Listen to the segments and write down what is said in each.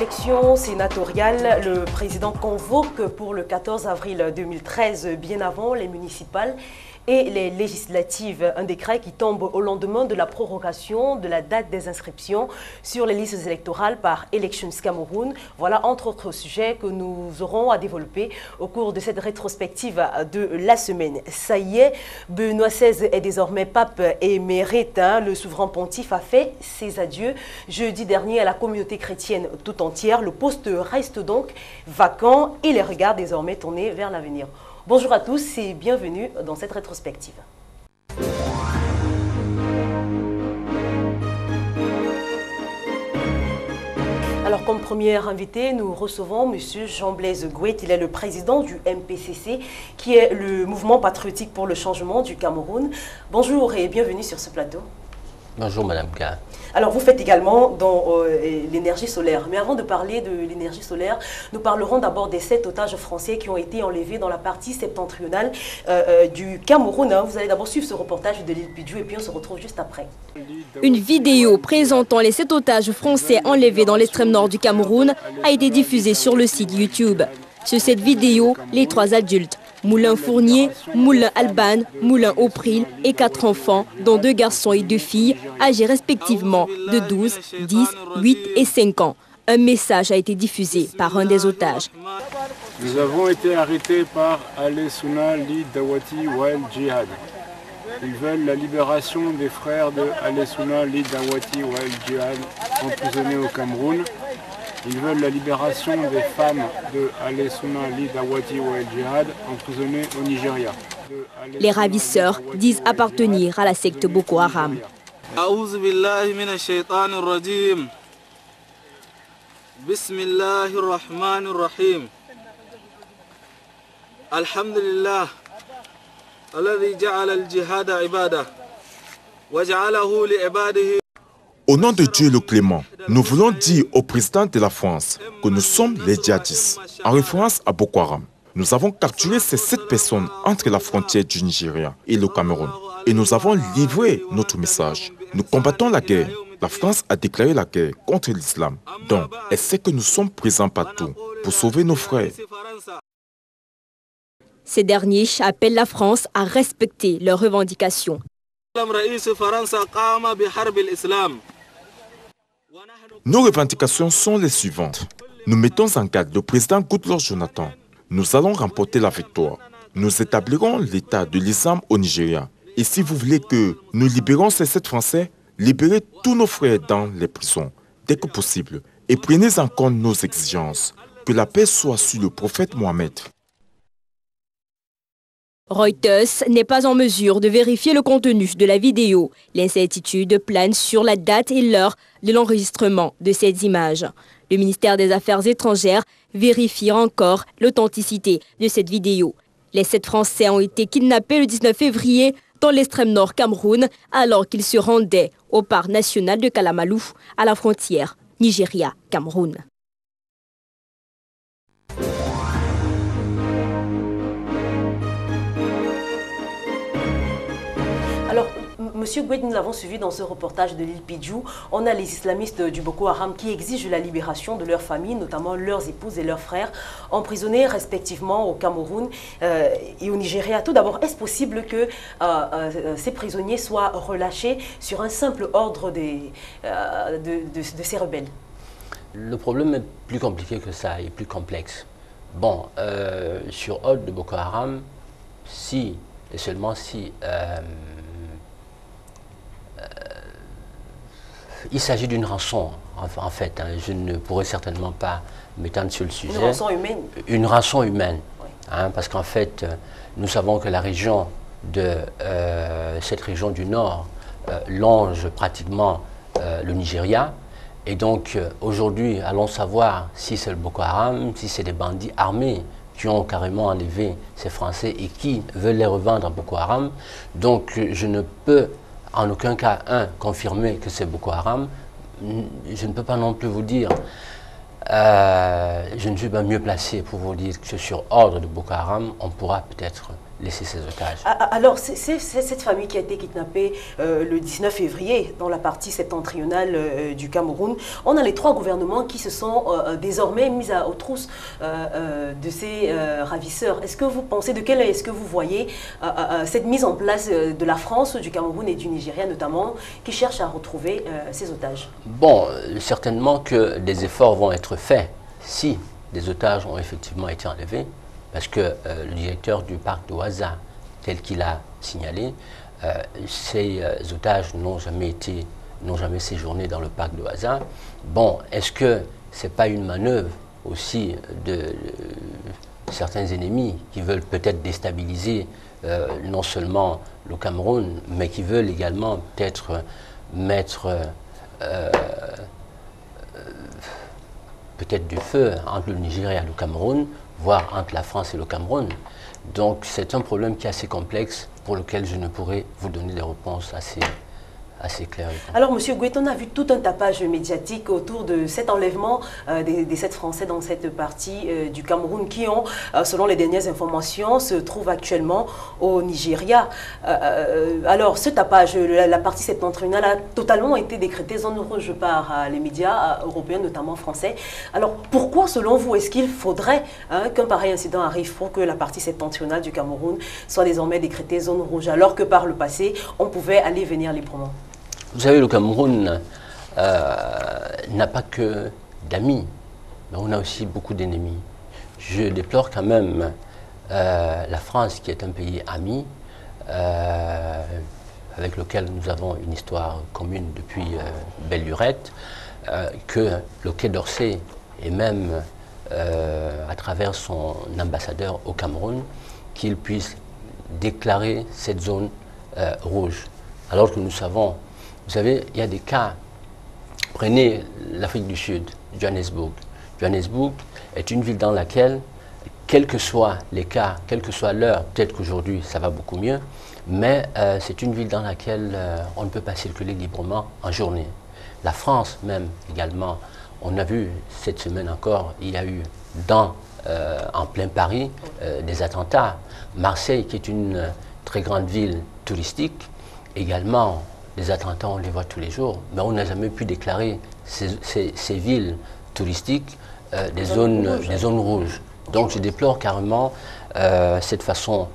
élections sénatoriales, le président convoque pour le 14 avril 2013, bien avant les municipales et les législatives, un décret qui tombe au lendemain de la prorogation de la date des inscriptions sur les listes électorales par Elections Cameroun. Voilà entre autres sujets que nous aurons à développer au cours de cette rétrospective de la semaine. Ça y est, Benoît XVI est désormais pape émérite. Le souverain pontife a fait ses adieux jeudi dernier à la communauté chrétienne tout entière. Le poste reste donc vacant et les regards désormais tournés vers l'avenir. Bonjour à tous et bienvenue dans cette rétrospective. Alors, comme premier invité, nous recevons M. Jean-Blaise Gouet. Il est le président du MPCC, qui est le mouvement patriotique pour le changement du Cameroun. Bonjour et bienvenue sur ce plateau. Bonjour Madame K. Alors, vous faites également dans l'énergie solaire. Mais avant de parler de l'énergie solaire, nous parlerons d'abord des 7 otages français qui ont été enlevés dans la partie septentrionale du Cameroun. Vous allez d'abord suivre ce reportage de l'île Pidjou et puis on se retrouve juste après. Une vidéo présentant les 7 otages français enlevés dans l'extrême nord du Cameroun a été diffusée sur le site YouTube. Sur cette vidéo, les 3 adultes, Moulin Fournier, Moulin Alban, Moulin Aupril et 4 enfants, dont 2 garçons et 2 filles, âgés respectivement de 12, 10, 8 et 5 ans. Un message a été diffusé par un des otages. Nous avons été arrêtés par Ali Souna Ly Dawati Wild Jihad. Ils veulent la libération des frères de Ali Souna Ly Dawati Wild Jihad emprisonnés au Cameroun. Ils veulent la libération des femmes de Ali Souna Ly Dawati Wild Jihad emprisonnées au Nigeria. Les ravisseurs disent appartenir à la secte Boko Haram. A'oudhu billahi minash shaitanir rajim. Bismillahir rahmanir rahim. Alhamdulillah. Alladhi ja'ala al-jihada ibadah wa ja'alahu li ibadihi. Au nom de Dieu le Clément, nous voulons dire au président de la France que nous sommes les djihadistes, en référence à Boko Haram. Nous avons capturé ces 7 personnes entre la frontière du Nigeria et le Cameroun et nous avons livré notre message. Nous combattons la guerre. La France a déclaré la guerre contre l'islam. Donc, elle sait que nous sommes présents partout pour sauver nos frères. Ces derniers appellent la France à respecter leurs revendications. Nos revendications sont les suivantes. Nous mettons en garde le président Goodluck Jonathan. Nous allons remporter la victoire. Nous établirons l'état de l'islam au Nigeria. Et si vous voulez que nous libérons ces 7 Français, libérez tous nos frères dans les prisons, dès que possible. Et prenez en compte nos exigences. Que la paix soit sur le prophète Mohamed. Reuters n'est pas en mesure de vérifier le contenu de la vidéo. L'incertitude plane sur la date et l'heure de l'enregistrement de ces images. Le ministère des Affaires étrangères vérifie encore l'authenticité de cette vidéo. Les 7 Français ont été kidnappés le 19 février dans l'extrême nord Cameroun alors qu'ils se rendaient au parc national de Kalamalou à la frontière Nigeria-Cameroun. Alors, Monsieur Gouet, nous l'avons suivi dans ce reportage de l'île Pidjou. On a les islamistes du Boko Haram qui exigent la libération de leurs familles, notamment leurs épouses et leurs frères, emprisonnés respectivement au Cameroun et au Nigeria. Tout d'abord, est-ce possible que ces prisonniers soient relâchés sur un simple ordre de ces rebelles? Le problème est plus compliqué que ça, et plus complexe. Bon, sur ordre de Boko Haram, si, et seulement si, il s'agit d'une rançon, en fait. Je ne pourrais certainement pas m'étendre sur le sujet. Une rançon humaine. Une rançon humaine. Oui. Parce qu'en fait, nous savons que la région de cette région du Nord longe pratiquement le Nigeria. Et donc, aujourd'hui, allons savoir si c'est le Boko Haram, si c'est des bandits armés qui ont carrément enlevé ces Français et qui veulent les revendre à Boko Haram. Donc, je ne peux en aucun cas, confirmer que c'est Boko Haram. Je ne peux pas non plus vous dire, je ne suis pas mieux placé pour vous dire que sur ordre de Boko Haram, on pourra peut-être laisser ces otages. Alors, c'est cette famille qui a été kidnappée le 19 février dans la partie septentrionale du Cameroun. On a les 3 gouvernements qui se sont désormais mis aux trousses de ces ravisseurs. Est-ce que vous pensez, est-ce que vous voyez cette mise en place de la France, du Cameroun et du Nigeria notamment, qui cherchent à retrouver ces otages? Bon, certainement que des efforts vont être faits si des otages ont effectivement été enlevés, parce que le directeur du parc de Ouaza, tel qu'il a signalé, ces otages n'ont jamais séjourné dans le parc de Ouaza. Bon, est-ce que ce n'est pas une manœuvre aussi de certains ennemis qui veulent peut-être déstabiliser non seulement le Cameroun, mais qui veulent également peut-être mettre peut-être du feu entre le Nigeria et le Cameroun, voire entre la France et le Cameroun. Donc c'est un problème qui est assez complexe pour lequel je ne pourrais vous donner des réponses assez claires. Alors, M. Gouet, on a vu tout un tapage médiatique autour de cet enlèvement des 7 Français dans cette partie du Cameroun qui ont, selon les dernières informations, se trouvent actuellement au Nigeria. Alors, ce tapage, la partie septentrionale a totalement été décrétée zone rouge par les médias européens, notamment français. Alors, pourquoi, selon vous, est-ce qu'il faudrait qu'un pareil incident arrive pour que la partie septentrionale du Cameroun soit désormais décrétée zone rouge, alors que par le passé, on pouvait aller venir librement? Vous savez, le Cameroun n'a pas que d'amis, mais on a aussi beaucoup d'ennemis. Je déplore quand même la France, qui est un pays ami, avec lequel nous avons une histoire commune depuis belle lurette, que le Quai d'Orsay, et même à travers son ambassadeur au Cameroun, qu'il puisse déclarer cette zone rouge. Alors que nous savons, vous savez, il y a des cas. Prenez l'Afrique du Sud, Johannesburg. Johannesburg est une ville dans laquelle, quels que soient les cas, quelle que soit l'heure, peut-être qu'aujourd'hui ça va beaucoup mieux, mais c'est une ville dans laquelle on ne peut pas circuler librement en journée. La France même également, on a vu cette semaine encore, il y a eu en plein Paris des attentats. Marseille, qui est une très grande ville touristique, également, les attentats, on les voit tous les jours, mais on n'a jamais pu déclarer ces villes touristiques des zones rouges. Donc je déplore carrément cette façon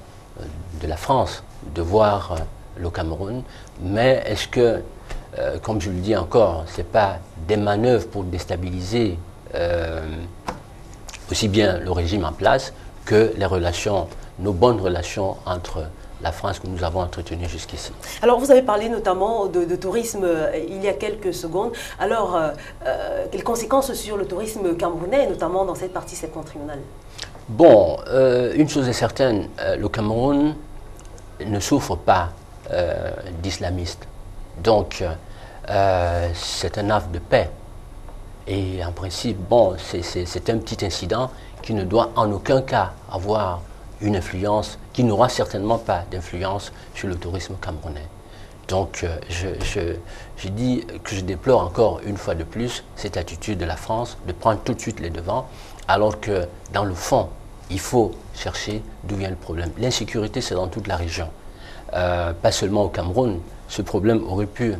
de la France de voir le Cameroun, mais est-ce que, comme je le dis encore, ce n'est pas des manœuvres pour déstabiliser aussi bien le régime en place que les relations, nos bonnes relations entre la France que nous avons entretenue jusqu'ici. Alors, vous avez parlé notamment de tourisme il y a quelques secondes. Alors, quelles conséquences sur le tourisme camerounais, notamment dans cette partie septentrionale? Bon, une chose est certaine, le Cameroun ne souffre pas d'islamistes. Donc, c'est un havre de paix. Et en principe, bon, c'est un petit incident qui ne doit en aucun cas avoir une influence, qui n'aura certainement pas d'influence sur le tourisme camerounais. Donc je dis que je déplore encore une fois de plus cette attitude de la France de prendre tout de suite les devants, alors que dans le fond, il faut chercher d'où vient le problème. L'insécurité, c'est dans toute la région, pas seulement au Cameroun. Ce problème aurait pu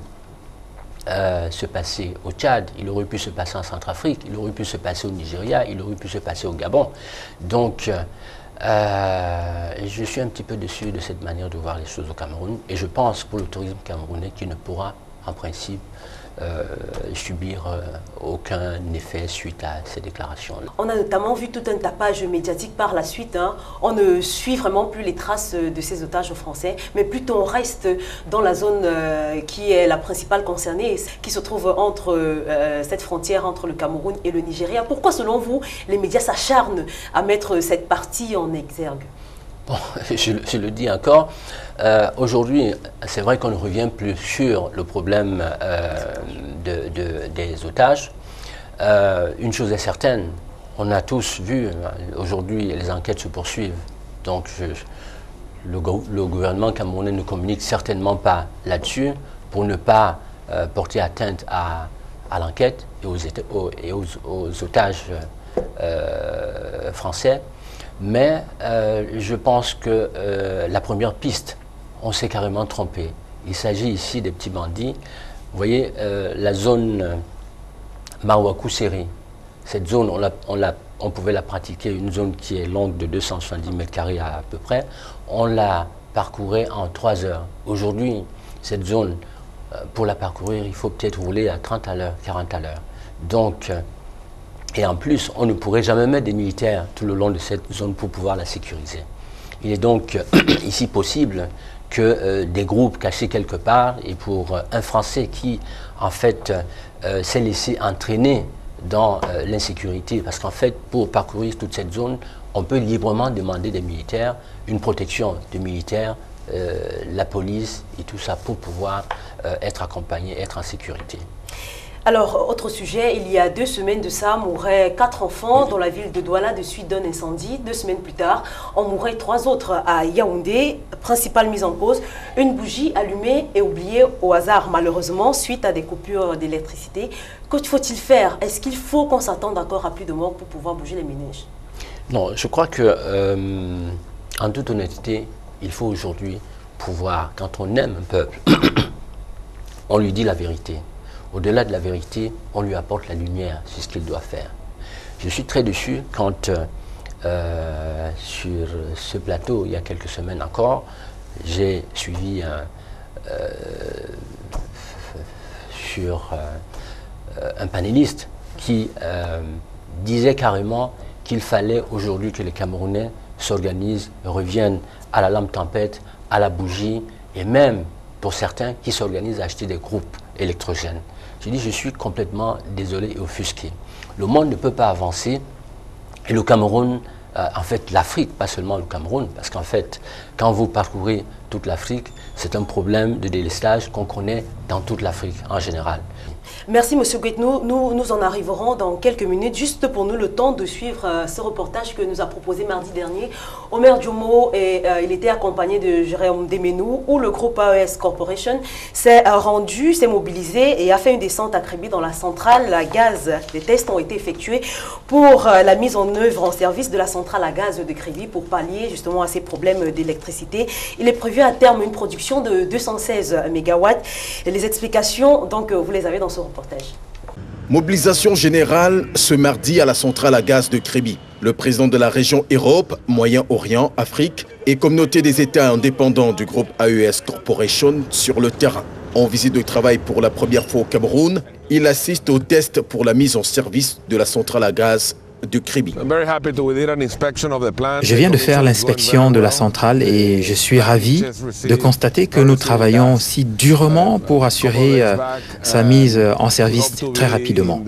se passer au Tchad, il aurait pu se passer en Centrafrique, il aurait pu se passer au Nigeria, il aurait pu se passer au Gabon. Donc, je suis un petit peu déçu de cette manière de voir les choses au Cameroun, et je pense pour le tourisme camerounais qu'il ne pourra en principe subir aucun effet suite à ces déclarations-là. On a notamment vu tout un tapage médiatique par la suite. On ne suit vraiment plus les traces de ces otages français, mais plutôt on reste dans la zone qui est la principale concernée, qui se trouve entre cette frontière entre le Cameroun et le Nigeria. Pourquoi, selon vous, les médias s'acharnent à mettre cette partie en exergue? Bon, je le dis encore, aujourd'hui, c'est vrai qu'on ne revient plus sur le problème des otages. Une chose est certaine, on a tous vu, aujourd'hui, les enquêtes se poursuivent. Donc, le gouvernement camerounais ne communique certainement pas là-dessus pour ne pas porter atteinte à l'enquête et aux otages français. Mais je pense que la première piste, on s'est carrément trompé. Il s'agit ici des petits bandits. Vous voyez, la zone Marwakou-Séri, cette zone, on pouvait la pratiquer, une zone qui est longue de 270 mètres carrés à peu près. On la parcourait en 3 heures. Aujourd'hui, cette zone, pour la parcourir, il faut peut-être rouler à 30 à l'heure, 40 à l'heure. Donc, et en plus, on ne pourrait jamais mettre des militaires tout le long de cette zone pour pouvoir la sécuriser. Il est donc ici possible que des groupes cachés quelque part, et pour un Français qui, en fait, s'est laissé entraîner dans l'insécurité, parce qu'en fait, pour parcourir toute cette zone, on peut librement demander des militaires, une protection de militaires, la police et tout ça pour pouvoir être accompagné, être en sécurité. Alors, autre sujet, il y a 2 semaines de ça, mouraient 4 enfants dans la ville de Douala de suite d'un incendie. 2 semaines plus tard, on mourrait 3 autres à Yaoundé. Principale mise en cause, une bougie allumée et oubliée au hasard, malheureusement, suite à des coupures d'électricité. Que faut-il faire? Est-ce qu'il faut qu'on s'attende encore à plus de morts pour pouvoir bouger les ménages? Non, je crois que, en toute honnêteté, il faut aujourd'hui pouvoir, quand on aime un peuple, on lui dit la vérité. Au-delà de la vérité, on lui apporte la lumière sur ce qu'il doit faire. Je suis très déçu quand, sur ce plateau, il y a quelques semaines encore, j'ai suivi sur un panéliste qui disait carrément qu'il fallait aujourd'hui que les Camerounais s'organisent, reviennent à la lampe tempête, à la bougie, et même pour certains qui s'organisent à acheter des groupes électrogènes. Je dis, je suis complètement désolé et offusqué. Le monde ne peut pas avancer, et le Cameroun, en fait l'Afrique, pas seulement le Cameroun, parce qu'en fait, quand vous parcourez toute l'Afrique, c'est un problème de délestage qu'on connaît dans toute l'Afrique en général. Merci M. Guetno. Nous en arriverons dans quelques minutes. Juste pour nous le temps de suivre ce reportage que nous a proposé mardi dernier. Omer Diomo, il était accompagné de Jérôme Demenou, où le groupe AES Corporation s'est rendu, s'est mobilisé et a fait une descente à Kribi dans la centrale à gaz. Les tests ont été effectués pour la mise en œuvre en service de la centrale à gaz de Kribi pour pallier justement à ces problèmes d'électricité. Il est prévu à terme une production de 216 MW. Et les explications, donc, vous les avez dans ce reportage. Mobilisation générale ce mardi à la centrale à gaz de Kribi. Le président de la région Europe, Moyen-Orient, Afrique et communauté des États indépendants du groupe AES Corporation sur le terrain. En visite de travail pour la première fois au Cameroun, il assiste au test pour la mise en service de la centrale à gaz de Kribi. Je viens de faire l'inspection de la centrale et je suis ravi de constater que nous travaillons aussi durement pour assurer sa mise en service très rapidement.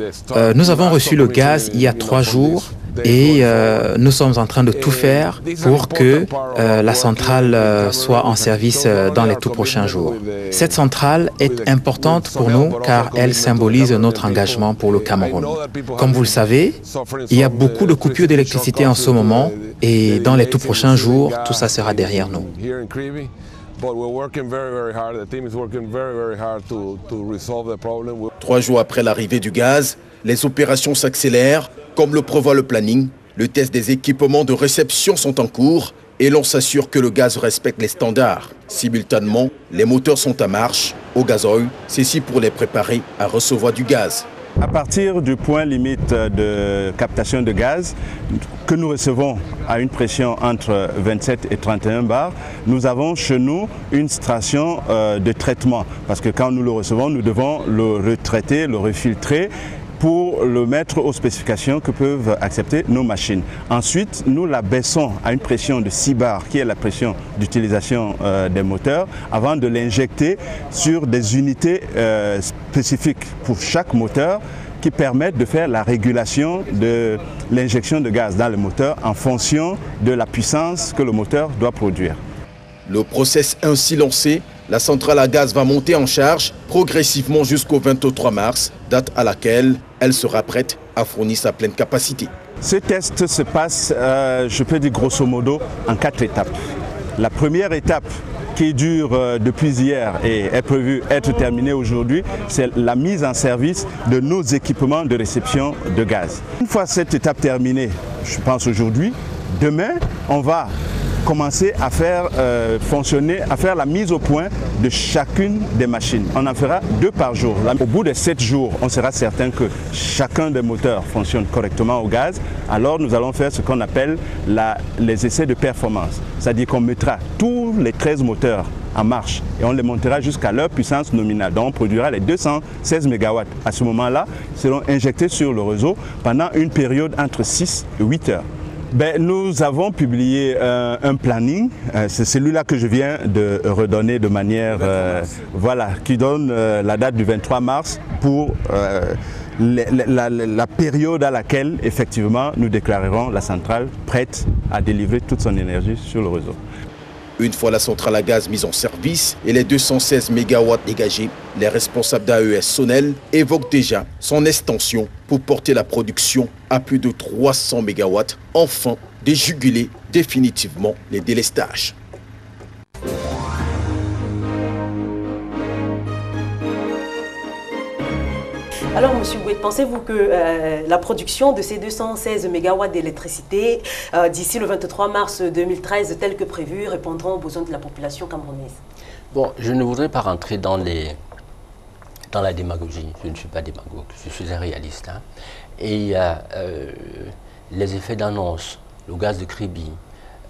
Nous avons reçu le gaz il y a 3 jours et nous sommes en train de tout faire pour que la centrale soit en service dans les tout prochains jours. Cette centrale est importante pour nous car elle symbolise notre engagement pour le Cameroun. Comme vous le savez, il y a beaucoup de coupures d'électricité en ce moment et dans les tout prochains jours, tout ça sera derrière nous. 3 jours après l'arrivée du gaz, les opérations s'accélèrent. Comme le prévoit le planning, le test des équipements de réception sont en cours et l'on s'assure que le gaz respecte les standards. Simultanément, les moteurs sont en marche, au gazoil, ceci pour les préparer à recevoir du gaz. À partir du point limite de captation de gaz que nous recevons à une pression entre 27 et 31 bars, nous avons chez nous une station de traitement. Parce que quand nous le recevons, nous devons le retraiter, le refiltrer pour le mettre aux spécifications que peuvent accepter nos machines. Ensuite, nous la baissons à une pression de 6 bars, qui est la pression d'utilisation des moteurs, avant de l'injecter sur des unités spécifiques pour chaque moteur qui permettent de faire la régulation de l'injection de gaz dans le moteur en fonction de la puissance que le moteur doit produire. Le process ainsi lancé, la centrale à gaz va monter en charge progressivement jusqu'au 23 mars, date à laquelle elle sera prête à fournir sa pleine capacité. Ce test se passe, je peux dire grosso modo, en 4 étapes. La première étape qui dure depuis hier et est prévue être terminée aujourd'hui, c'est la mise en service de nos équipements de réception de gaz. Une fois cette étape terminée, je pense aujourd'hui, Demain, on va commencer à faire fonctionner, à faire la mise au point de chacune des machines. On en fera 2 par jour. Au bout de 7 jours, on sera certain que chacun des moteurs fonctionne correctement au gaz. Alors nous allons faire ce qu'on appelle les essais de performance. C'est-à-dire qu'on mettra tous les 13 moteurs en marche et on les montera jusqu'à leur puissance nominale. Donc on produira les 216 MW. À ce moment-là, ils seront injectés sur le réseau pendant une période entre 6 et 8 heures. Nous avons publié un planning, c'est celui-là que je viens de redonner de manière, voilà, qui donne la date du 23 mars pour la période à laquelle, effectivement, nous déclarerons la centrale prête à délivrer toute son énergie sur le réseau. Une fois la centrale à gaz mise en service et les 216 MW dégagés, les responsables d'AES Sonel évoquent déjà son extension pour porter la production à plus de 300 MW, enfin de juguler définitivement les délestages. Alors, M. Bouet, pensez-vous que la production de ces 216 MW d'électricité d'ici le 23 mars 2013, tel que prévu, répondront aux besoins de la population camerounaise? Bon, je ne voudrais pas rentrer dans la démagogie. Je ne suis pas démagogue, je suis un réaliste. Hein. Et les effets d'annonce, le gaz de Kribi,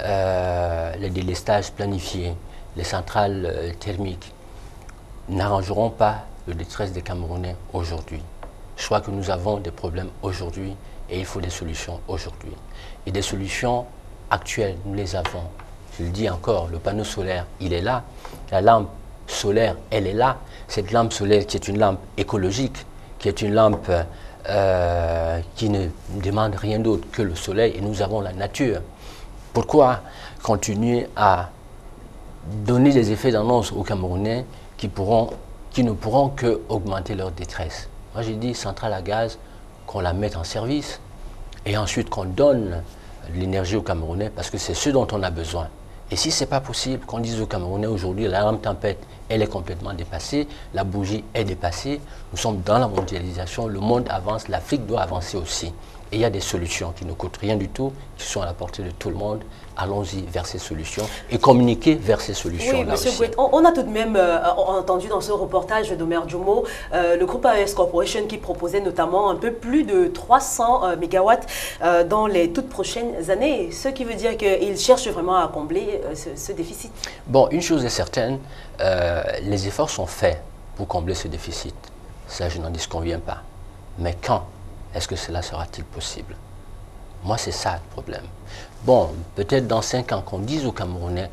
les délestages planifiés, les centrales thermiques n'arrangeront pas le détresse des Camerounais aujourd'hui. Je crois que nous avons des problèmes aujourd'hui et il faut des solutions aujourd'hui. Et des solutions actuelles, nous les avons. Je le dis encore, le panneau solaire, il est là. La lampe solaire, elle est là. Cette lampe solaire qui est une lampe écologique, qui est une lampe qui ne demande rien d'autre que le soleil et nous avons la nature. Pourquoi continuer à donner des effets d'annonce aux Camerounais qui ne pourront que augmenter leur détresse? Moi j'ai dit centrale à gaz, qu'on la mette en service et ensuite qu'on donne l'énergie aux Camerounais parce que c'est ce dont on a besoin. Et si ce n'est pas possible, qu'on dise aux Camerounais aujourd'hui, la lampe tempête, elle est complètement dépassée, la bougie est dépassée, nous sommes dans la mondialisation, le monde avance, l'Afrique doit avancer aussi. Et il y a des solutions qui ne coûtent rien du tout, qui sont à la portée de tout le monde. Allons-y vers ces solutions et communiquer vers ces solutions-là. Oui, Monsieur Bouet, on a tout de même entendu dans ce reportage d'Omer Djomo le groupe AES Corporation qui proposait notamment un peu plus de 300 MW dans les toutes prochaines années, ce qui veut dire qu'ils cherchent vraiment à combler ce déficit. Bon, une chose est certaine, les efforts sont faits pour combler ce déficit. Ça, je n'en disconviens pas. Mais quand est-ce que cela sera-t-il possible? Moi, c'est ça le problème. Bon, peut-être dans 5 ans, qu'on dise aux Camerounais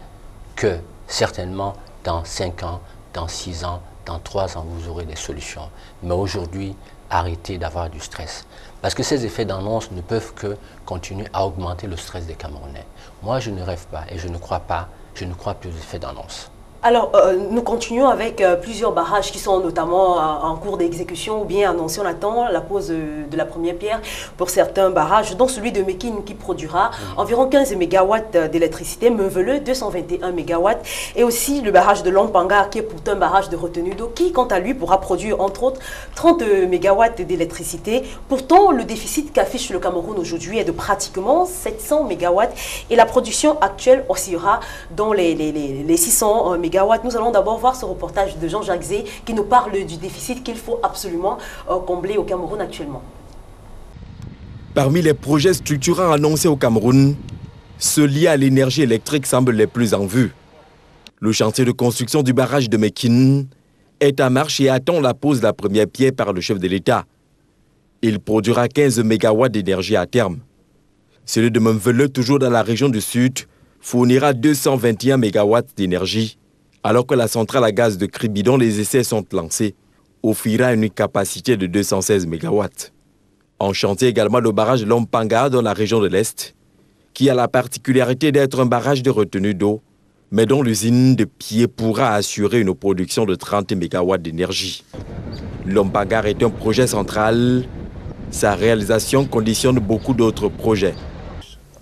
que certainement dans 5 ans, dans 6 ans, dans 3 ans, vous aurez des solutions. Mais aujourd'hui, arrêtez d'avoir du stress. Parce que ces effets d'annonce ne peuvent que continuer à augmenter le stress des Camerounais. Moi, je ne rêve pas et je ne crois plus aux effets d'annonce. Alors, nous continuons avec plusieurs barrages qui sont notamment en cours d'exécution ou bien annoncés. On attend la pose de la première pierre pour certains barrages, dont celui de Mekine qui produira environ 15 MW d'électricité, Meveleux 221 MW, et aussi le barrage de Lompanga qui est pourtant un barrage de retenue d'eau qui, quant à lui, pourra produire entre autres 30 MW d'électricité. Pourtant, le déficit qu'affiche le Cameroun aujourd'hui est de pratiquement 700 MW et la production actuelle oscillera dans les 600 MW. Nous allons d'abord voir ce reportage de Jean-Jacques Zé qui nous parle du déficit qu'il faut absolument combler au Cameroun actuellement. Parmi les projets structurants annoncés au Cameroun, ceux liés à l'énergie électrique semblent les plus en vue. Le chantier de construction du barrage de Mekine est en marche et attend la pose de la première pierre par le chef de l'État. Il produira 15 MW d'énergie à terme. Celui de Meveleux, toujours dans la région du Sud, fournira 221 MW d'énergie, alors que la centrale à gaz de Kribi, dont les essais sont lancés, offrira une capacité de 216 MW. En chantier également le barrage Lompanga dans la région de l'Est, qui a la particularité d'être un barrage de retenue d'eau, mais dont l'usine de pied pourra assurer une production de 30 MW d'énergie. Lompanga est un projet central. Sa réalisation conditionne beaucoup d'autres projets.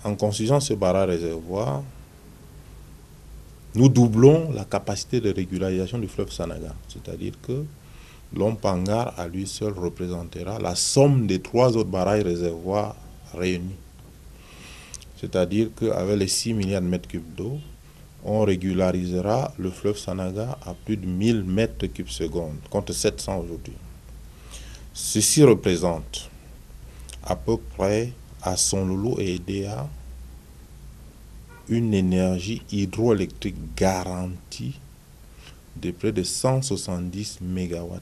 En construisant ce barrage réservoir, nous doublons la capacité de régularisation du fleuve Sanaga. C'est-à-dire que Lompanga, à lui seul, représentera la somme des 3 autres barrages réservoirs réunis. C'est-à-dire qu'avec les 6 milliards de mètres cubes d'eau, on régularisera le fleuve Sanaga à plus de 1000 mètres cubes secondes, contre 700 aujourd'hui. Ceci représente à peu près à Sonloulou et Edea une énergie hydroélectrique garantie de près de 170 MW.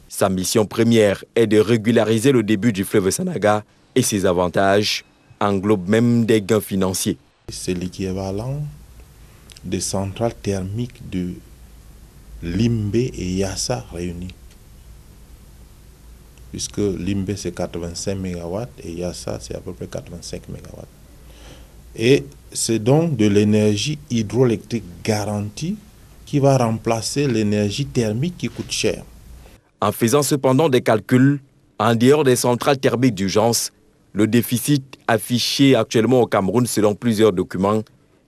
Sa mission première est de régulariser le début du fleuve Sanaga et ses avantages englobent même des gains financiers. C'est l'équivalent des centrales thermiques de Limbe et Yassa réunies. Puisque Limbe c'est 85 MW et Yassa c'est à peu près 85 MW. Et c'est donc de l'énergie hydroélectrique garantie qui va remplacer l'énergie thermique qui coûte cher. En faisant cependant des calculs, en dehors des centrales thermiques d'urgence, le déficit affiché actuellement au Cameroun selon plusieurs documents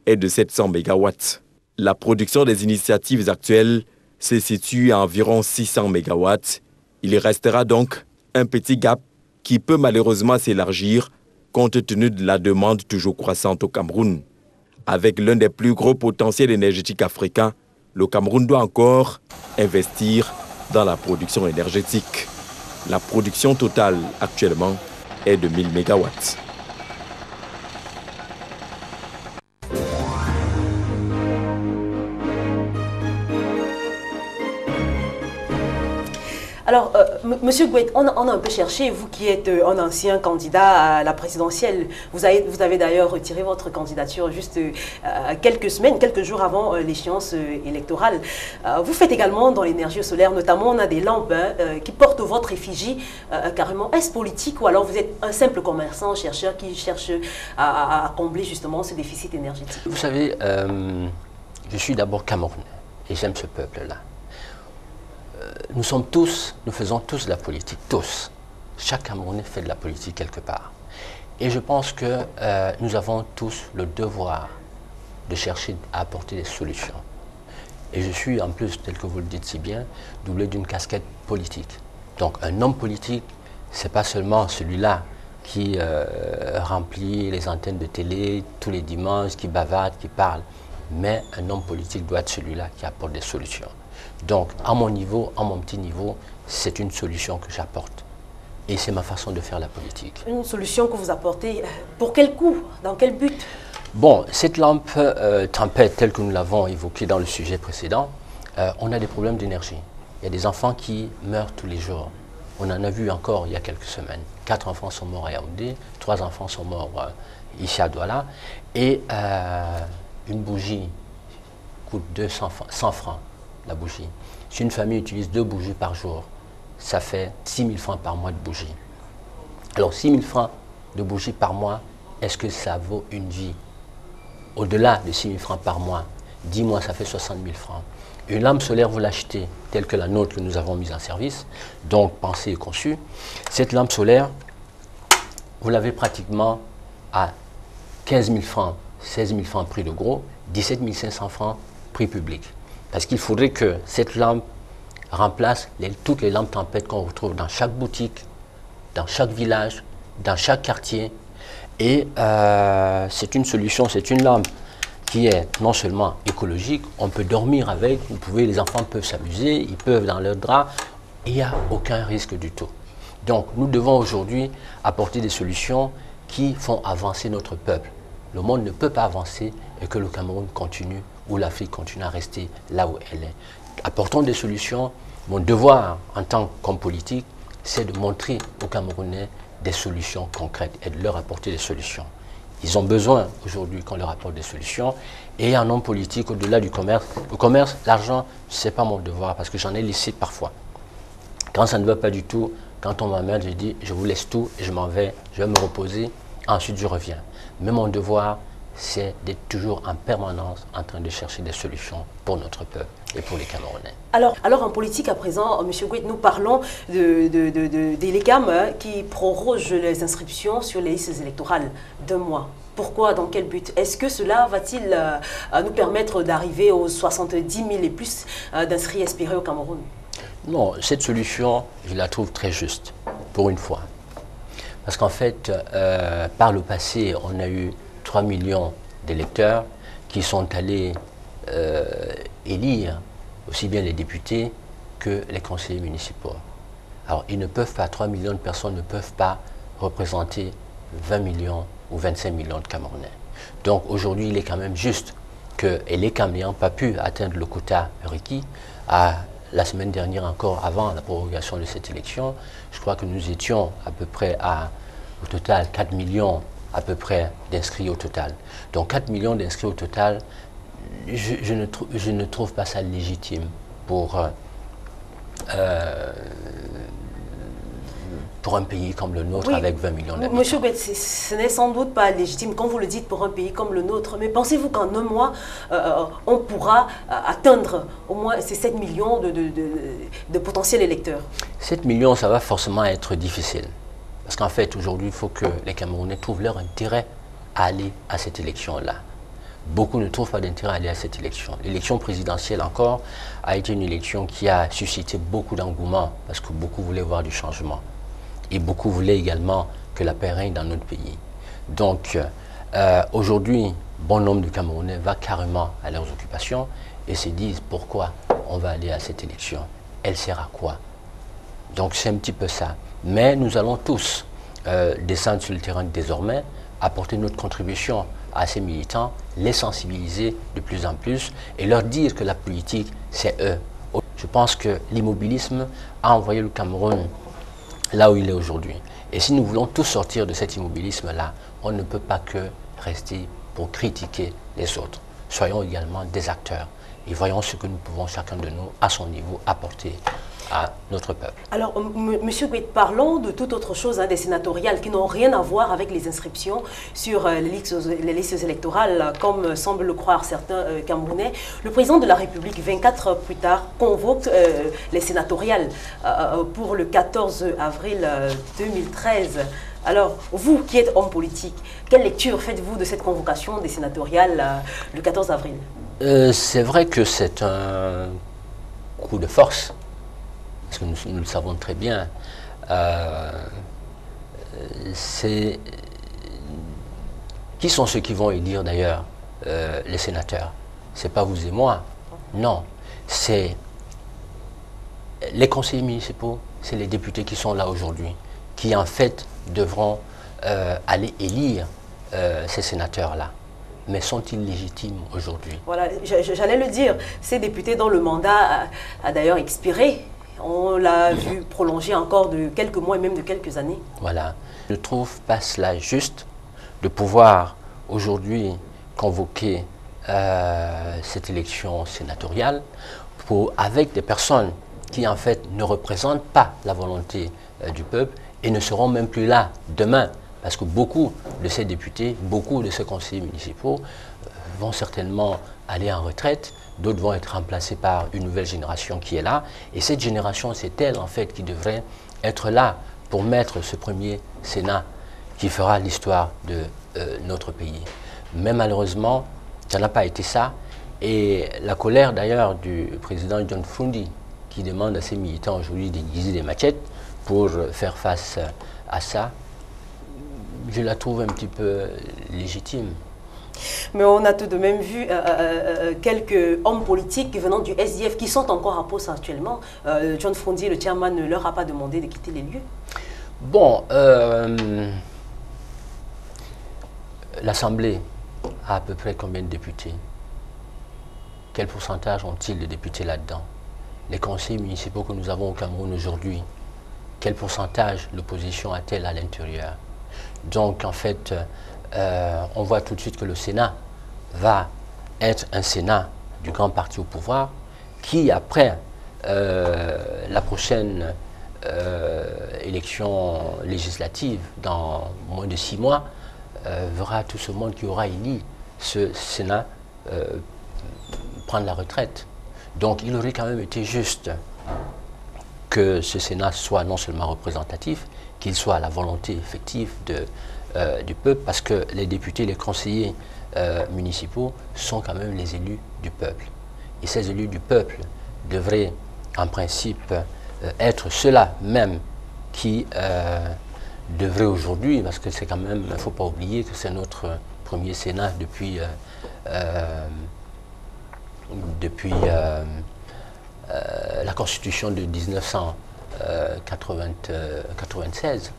est de 700 MW. La production des initiatives actuelles se situe à environ 600 MW. Il restera donc un petit gap qui peut malheureusement s'élargir compte tenu de la demande toujours croissante au Cameroun. Avec l'un des plus gros potentiels énergétiques africains, le Cameroun doit encore investir dans la production énergétique. La production totale actuellement est de 1000 MW. Alors, Monsieur Gouet, on a un peu cherché, vous qui êtes un ancien candidat à la présidentielle, vous avez d'ailleurs retiré votre candidature juste quelques semaines, quelques jours avant l'échéance électorale. Vous faites également dans l'énergie solaire, notamment on a des lampes qui portent votre effigie carrément. Est-ce politique ou alors vous êtes un simple commerçant, chercheur qui cherche à combler justement ce déficit énergétique? Vous savez, je suis d'abord Camerounais et j'aime ce peuple-là. Nous faisons tous de la politique, tous. Chaque Camerounais fait de la politique quelque part. Et je pense que nous avons tous le devoir de chercher à apporter des solutions. Et je suis en plus, tel que vous le dites si bien, doublé d'une casquette politique. Donc un homme politique, c'est pas seulement celui-là qui remplit les antennes de télé tous les dimanches, qui bavarde, qui parle. Mais un homme politique doit être celui-là qui apporte des solutions. Donc, à mon niveau, à mon petit niveau, c'est une solution que j'apporte. Et c'est ma façon de faire la politique. Une solution que vous apportez, pour quel coût? Dans quel but? Bon, cette lampe tempête, telle que nous l'avons évoquée dans le sujet précédent, on a des problèmes d'énergie. Il y a des enfants qui meurent tous les jours. On en a vu encore il y a quelques semaines. 4 enfants sont morts à Yaoundé, 3 enfants sont morts ici à Douala. Et une bougie coûte 100 francs. La bougie. Si une famille utilise 2 bougies par jour, ça fait 6 000 francs par mois de bougie. Alors 6 000 francs de bougie par mois, est-ce que ça vaut une vie? Au-delà de 6 000 francs par mois, 10 mois, ça fait 60 000 francs. Une lampe solaire, vous l'achetez telle que la nôtre que nous avons mise en service, donc pensée et conçue. Cette lampe solaire, vous l'avez pratiquement à 15 000 francs, 16 000 francs prix de gros, 17 500 francs prix public. Parce qu'il faudrait que cette lampe remplace toutes les lampes tempêtes qu'on retrouve dans chaque boutique, dans chaque village, dans chaque quartier. Et c'est une solution, c'est une lampe qui est non seulement écologique, on peut dormir avec, les enfants peuvent s'amuser, ils peuvent dans leur drap, il n'y a aucun risque du tout. Donc nous devons aujourd'hui apporter des solutions qui font avancer notre peuple. Le monde ne peut pas avancer et que le Cameroun continue, ou l'Afrique continue à rester là où elle est. Apportons des solutions. Mon devoir en tant qu'homme politique, c'est de montrer aux Camerounais des solutions concrètes et de leur apporter des solutions. Ils ont besoin aujourd'hui qu'on leur apporte des solutions. Et un homme politique, au-delà du commerce, le commerce, l'argent, ce n'est pas mon devoir parce que j'en ai laissé parfois. Quand ça ne va pas du tout, quand on m'amène, je dis je vous laisse tout et je m'en vais, je vais me reposer, ensuite je reviens. Mais mon devoir, c'est d'être toujours en permanence en train de chercher des solutions pour notre peuple et pour les Camerounais. Alors en politique à présent, M. Gouet, nous parlons des LECAM qui prorogent les inscriptions sur les listes électorales d'1 mois. Pourquoi? Dans quel but? Est-ce que cela va-t-il nous permettre d'arriver aux 70 000 et plus d'inscrits espérés au Cameroun? Non, cette solution, je la trouve très juste, pour une fois. Parce qu'en fait, par le passé, on a eu 3 millions d'électeurs qui sont allés élire aussi bien les députés que les conseillers municipaux. Alors, ils ne peuvent pas, 3 millions de personnes ne peuvent pas représenter 20 millions ou 25 millions de Camerounais. Donc, aujourd'hui, il est quand même juste que l'ECAM n'ayant pas pu atteindre le quota requis, la semaine dernière encore, avant la prorogation de cette élection, je crois que nous étions à peu près au total 4 millions à peu près d'inscrits au total. Donc 4 millions d'inscrits au total, je ne trouve pas ça légitime pour un pays comme le nôtre, oui, avec 20 millions d'habitants. Monsieur Gouet, ce n'est sans doute pas légitime, quand vous le dites, pour un pays comme le nôtre, mais pensez-vous qu'en un mois, on pourra atteindre au moins ces 7 millions de potentiels électeurs? 7 millions, ça va forcément être difficile. Parce qu'en fait, aujourd'hui, il faut que les Camerounais trouvent leur intérêt à aller à cette élection-là. Beaucoup ne trouvent pas d'intérêt à aller à cette élection. L'élection présidentielle encore a été une élection qui a suscité beaucoup d'engouement parce que beaucoup voulaient voir du changement. Et beaucoup voulaient également que la paix règne dans notre pays. Donc, aujourd'hui, bon nombre de Camerounais va carrément à leurs occupations et se disent pourquoi on va aller à cette élection. Elle sert à quoi? Donc, c'est un petit peu ça. Mais nous allons tous descendre sur le terrain désormais, apporter notre contribution à ces militants, les sensibiliser de plus en plus et leur dire que la politique, c'est eux. Je pense que l'immobilisme a envoyé le Cameroun là où il est aujourd'hui. Et si nous voulons tous sortir de cet immobilisme-là, on ne peut pas que rester pour critiquer les autres. Soyons également des acteurs et voyons ce que nous pouvons chacun de nous, à son niveau, apporter à notre peuple. Alors, Monsieur Gouet, parlons de toute autre chose, des sénatoriales qui n'ont rien à voir avec les inscriptions sur les listes électorales, comme semblent le croire certains Camerounais. Le président de la République, 24 heures plus tard, convoque les sénatoriales pour le 14 avril 2013. Alors, vous qui êtes homme politique, quelle lecture faites-vous de cette convocation des sénatoriales le 14 avril? C'est vrai que c'est un coup de force. Parce que nous le savons très bien, qui sont ceux qui vont élire d'ailleurs les sénateurs? C'est pas vous et moi, non. C'est les conseillers municipaux, c'est les députés qui sont là aujourd'hui, qui en fait devront aller élire ces sénateurs-là. Mais sont-ils légitimes aujourd'hui? Voilà, j'allais le dire, ces députés dont le mandat a d'ailleurs expiré, on l'a vu prolonger encore de quelques mois et même de quelques années. Voilà. Je ne trouve pas cela juste de pouvoir aujourd'hui convoquer cette élection sénatoriale avec des personnes qui en fait ne représentent pas la volonté du peuple et ne seront même plus là demain. Parce que beaucoup de ces députés, beaucoup de ces conseillers municipaux vont certainement aller en retraite. D'autres vont être remplacés par une nouvelle génération qui est là. Et cette génération, c'est elle, en fait, qui devrait être là pour mettre ce premier Sénat qui fera l'histoire de notre pays. Mais malheureusement, ça n'a pas été ça. Et la colère, d'ailleurs, du président John Fundi, qui demande à ses militants aujourd'hui d'aiguiser des machettes pour faire face à ça, je la trouve un petit peu légitime. Mais on a tout de même vu quelques hommes politiques venant du SDF qui sont encore en poste actuellement. John Fundi, le chairman, ne leur a pas demandé de quitter les lieux. Bon, l'Assemblée a à peu près combien de députés? Quel pourcentage ont-ils de députés là-dedans? Les conseillers municipaux que nous avons au Cameroun aujourd'hui, quel pourcentage l'opposition a-t-elle à l'intérieur? Donc, en fait, on voit tout de suite que le Sénat va être un Sénat du grand parti au pouvoir qui, après la prochaine élection législative, dans moins de 6 mois, verra tout ce monde qui aura élu ce Sénat prendre la retraite. Donc, il aurait quand même été juste que ce Sénat soit non seulement représentatif, qu'il soit à la volonté effective du peuple, parce que les députés, les conseillers municipaux sont quand même les élus du peuple. Et ces élus du peuple devraient, en principe, être ceux-là même qui devraient aujourd'hui, parce que c'est quand même, il ne faut pas oublier que c'est notre premier Sénat depuis la Constitution de 1996.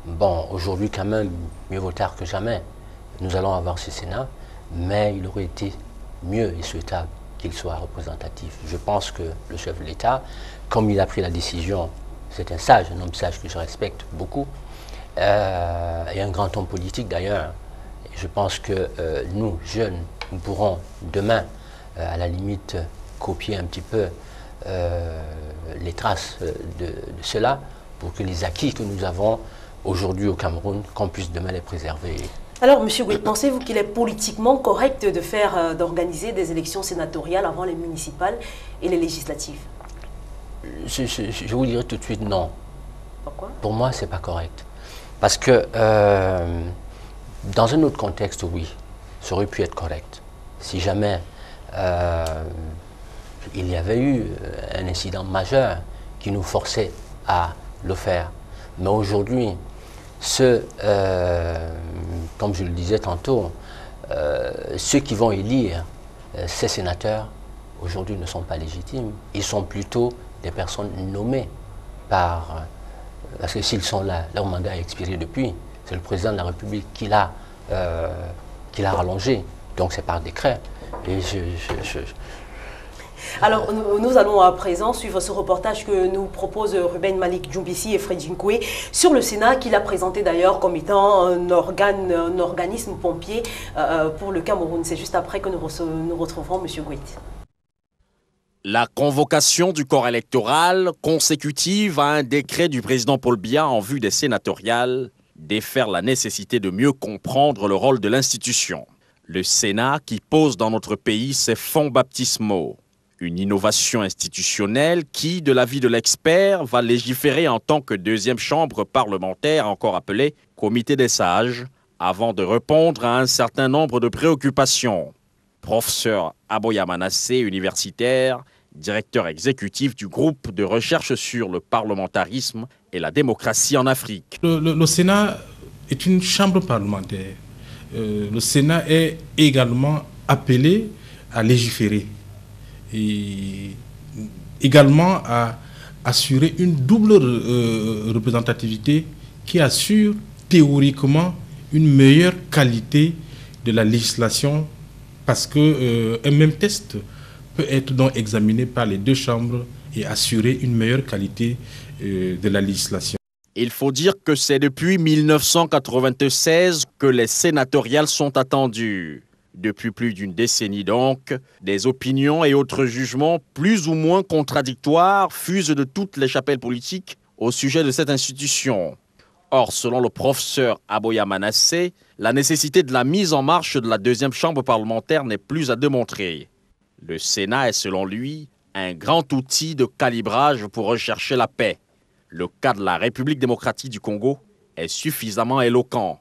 Bon, aujourd'hui quand même, mieux vaut tard que jamais, nous allons avoir ce Sénat, mais il aurait été mieux et souhaitable qu'il soit représentatif. Je pense que le chef de l'État, comme il a pris la décision, c'est un sage, un homme sage que je respecte beaucoup, et un grand homme politique d'ailleurs. Je pense que nous, jeunes, nous pourrons demain, à la limite, copier un petit peu les traces de cela pour que les acquis que nous avons aujourd'hui au Cameroun, qu'on puisse demain les préserver. Alors, M. Gouet, pensez-vous qu'il est politiquement correct d'organiser des élections sénatoriales avant les municipales et les législatives? Je vous dirai tout de suite non. Pourquoi? Pour moi, ce n'est pas correct. Parce que dans un autre contexte, oui, ça aurait pu être correct. Si jamais il y avait eu un incident majeur qui nous forçait à le faire. Mais aujourd'hui, comme je le disais tantôt, ceux qui vont élire ces sénateurs, aujourd'hui ne sont pas légitimes. Ils sont plutôt des personnes nommées par... parce que s'ils sont là, leur mandat est expiré depuis. C'est le président de la République qui l'a rallongé. Donc c'est par décret. Et Alors, nous allons à présent suivre ce reportage que nous proposent Ruben Malik Djumbissi et Freddy Nkoué sur le Sénat, qu'il a présenté d'ailleurs comme étant un organisme pompier pour le Cameroun. C'est juste après que nous retrouverons M. Gouet. La convocation du corps électoral, consécutive à un décret du président Paul Biya en vue des sénatoriales, défère la nécessité de mieux comprendre le rôle de l'institution. Le Sénat qui pose dans notre pays ses fonds baptismaux. Une innovation institutionnelle qui, de l'avis de l'expert, va légiférer en tant que deuxième chambre parlementaire, encore appelée Comité des sages, avant de répondre à un certain nombre de préoccupations. Professeur Aboya Manassé, universitaire, directeur exécutif du groupe de recherche sur le parlementarisme et la démocratie en Afrique. Le Sénat est une chambre parlementaire. Le Sénat est également appelé à légiférer et également à assurer une double représentativité qui assure théoriquement une meilleure qualité de la législation, parce qu'un même texte peut être donc examiné par les deux chambres et assurer une meilleure qualité de la législation. Il faut dire que c'est depuis 1996 que les sénatoriales sont attendues. Depuis plus d'une décennie donc, des opinions et autres jugements plus ou moins contradictoires fusent de toutes les chapelles politiques au sujet de cette institution. Or, selon le professeur Aboya Manassé, la nécessité de la mise en marche de la deuxième chambre parlementaire n'est plus à démontrer. Le Sénat est, selon lui, un grand outil de calibrage pour rechercher la paix. Le cas de la République démocratique du Congo est suffisamment éloquent.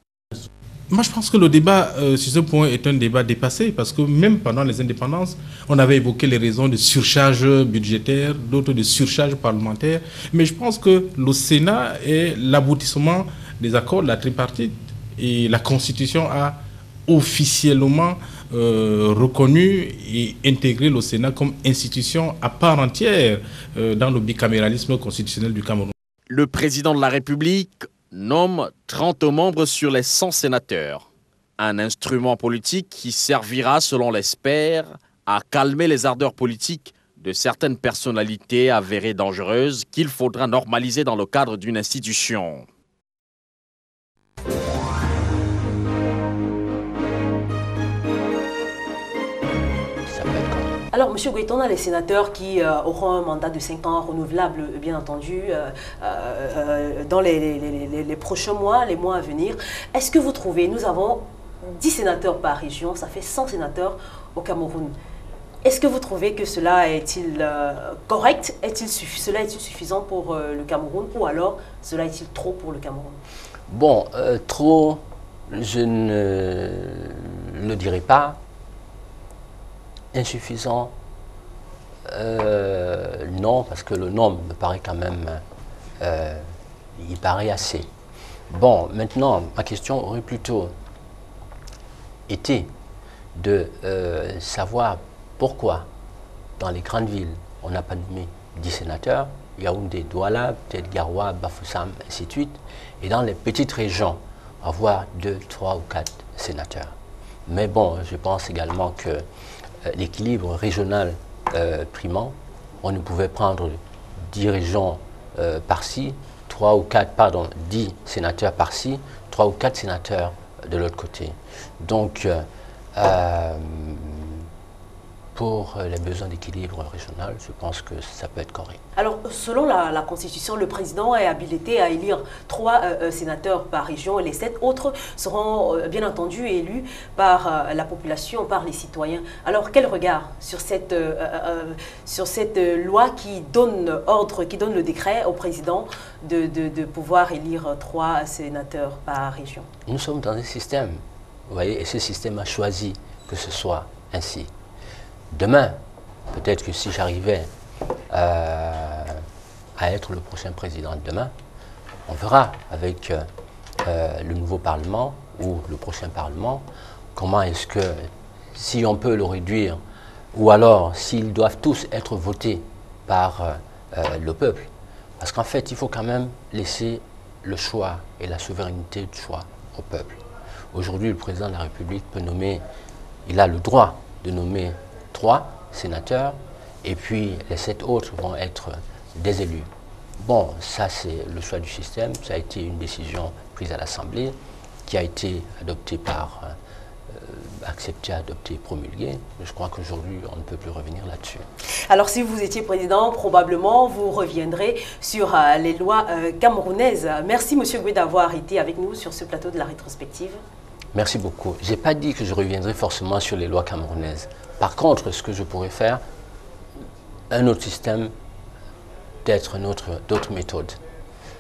Moi, je pense que le débat sur ce point est un débat dépassé, parce que même pendant les indépendances, on avait évoqué les raisons de surcharge budgétaire, d'autres de surcharge parlementaire. Mais je pense que le Sénat est l'aboutissement des accords de la tripartite. Et la Constitution a officiellement reconnu et intégré le Sénat comme institution à part entière dans le bicaméralisme constitutionnel du Cameroun. Le président de la République nomme 30 membres sur les 100 sénateurs. Un instrument politique qui servira, selon l'expert, à calmer les ardeurs politiques de certaines personnalités avérées dangereuses qu'il faudra normaliser dans le cadre d'une institution. Alors, M. Gouet, on a les sénateurs qui auront un mandat de 5 ans renouvelable, bien entendu, dans les prochains mois, les mois à venir. Est-ce que vous trouvez, nous avons 10 sénateurs par région, ça fait 100 sénateurs au Cameroun. Est-ce que vous trouvez que cela est-il correct? Cela est-il suffisant pour le Cameroun, ou alors cela est-il trop pour le Cameroun? Bon, trop, je ne le dirai pas. Insuffisant, non, parce que le nombre me paraît quand même, il paraît assez. Bon, maintenant, ma question aurait plutôt, été de savoir pourquoi dans les grandes villes, on n'a pas nommé 10 sénateurs, Yaoundé, Douala, peut-être Garoua, Bafoussam, ainsi de suite, et dans les petites régions, avoir 2, 3 ou 4 sénateurs. Mais bon, je pense également que l'équilibre régional primant, on ne pouvait prendre 10 régions par-ci, 10 sénateurs par-ci, 3 ou 4 sénateurs de l'autre côté. Donc, pour les besoins d'équilibre régional, je pense que ça peut être correct. Alors, selon la Constitution, le président est habilité à élire 3 sénateurs par région et les 7 autres seront bien entendu élus par la population, par les citoyens. Alors, quel regard sur cette loi qui donne ordre, qui donne le décret au président de pouvoir élire 3 sénateurs par région? Nous sommes dans un système, vous voyez, et ce système a choisi que ce soit ainsi. Demain, peut-être que si j'arrivais à être le prochain président demain, on verra avec le nouveau Parlement ou le prochain Parlement comment est-ce que, si on peut le réduire, ou alors s'ils doivent tous être votés par le peuple. Parce qu'en fait, il faut quand même laisser le choix et la souveraineté de choix au peuple. Aujourd'hui, le président de la République peut nommer, il a le droit de nommer 3 sénateurs, et puis les 7 autres vont être des élus. Bon, ça c'est le choix du système, ça a été une décision prise à l'Assemblée, qui a été adoptée par, acceptée, adoptée, promulguée. Je crois qu'aujourd'hui, on ne peut plus revenir là-dessus. Alors, si vous étiez président, probablement, vous reviendrez sur les lois camerounaises. Merci, M. Goué, d'avoir été avec nous sur ce plateau de la rétrospective. Merci beaucoup. Je n'ai pas dit que je reviendrai forcément sur les lois camerounaises. Par contre, ce que je pourrais faire, un autre système, peut-être d'autres méthodes.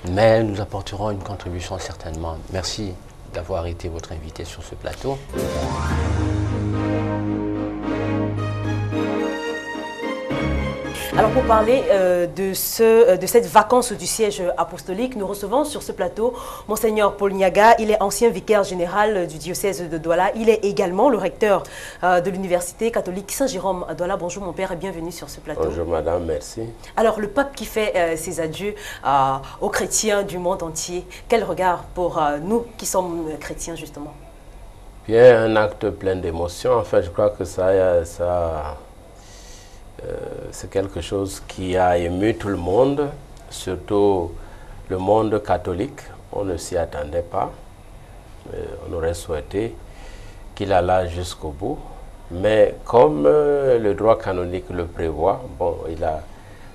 Mais nous apporterons une contribution certainement. Merci d'avoir été votre invité sur ce plateau. Alors pour parler de cette vacance du siège apostolique, nous recevons sur ce plateau Monseigneur Paul Niaga. Il est ancien vicaire général du diocèse de Douala. Il est également le recteur de l'université catholique Saint-Jérôme à Douala. Bonjour mon père et bienvenue sur ce plateau. Bonjour madame, merci. Alors le pape qui fait ses adieux aux chrétiens du monde entier, quel regard pour nous qui sommes chrétiens justement? Bien, un acte plein d'émotions. Enfin, je crois que c'est quelque chose qui a ému tout le monde, surtout le monde catholique. On ne s'y attendait pas. On aurait souhaité qu'il allât jusqu'au bout. Mais comme le droit canonique le prévoit, bon, il a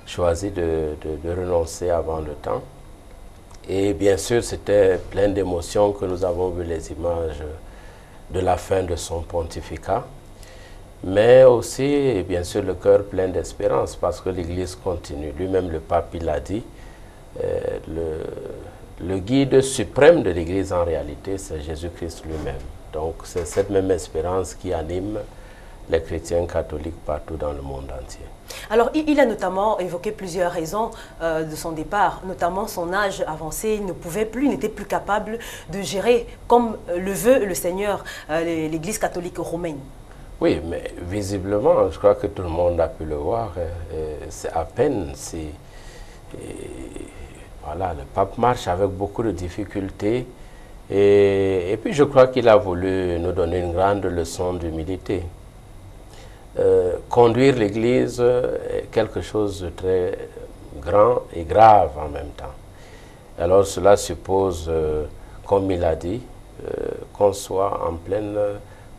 choisi de renoncer avant le temps. Et bien sûr, c'était plein d'émotions que nous avons vu les images de la fin de son pontificat. Mais aussi, bien sûr, le cœur plein d'espérance parce que l'Église continue. Lui-même, le pape, il a dit, le guide suprême de l'Église, en réalité, c'est Jésus-Christ lui-même. Donc, c'est cette même espérance qui anime les chrétiens catholiques partout dans le monde entier. Alors, il a notamment évoqué plusieurs raisons de son départ, notamment son âge avancé. Il ne pouvait plus, il n'était plus capable de gérer, comme le veut le Seigneur, l'Église catholique romaine. Oui, mais visiblement, je crois que tout le monde a pu le voir. C'est à peine si... Voilà, le pape marche avec beaucoup de difficultés. Et puis, je crois qu'il a voulu nous donner une grande leçon d'humilité. Conduire l'Église est quelque chose de très grand et grave en même temps. Alors, cela suppose, comme il a dit, qu'on soit en pleine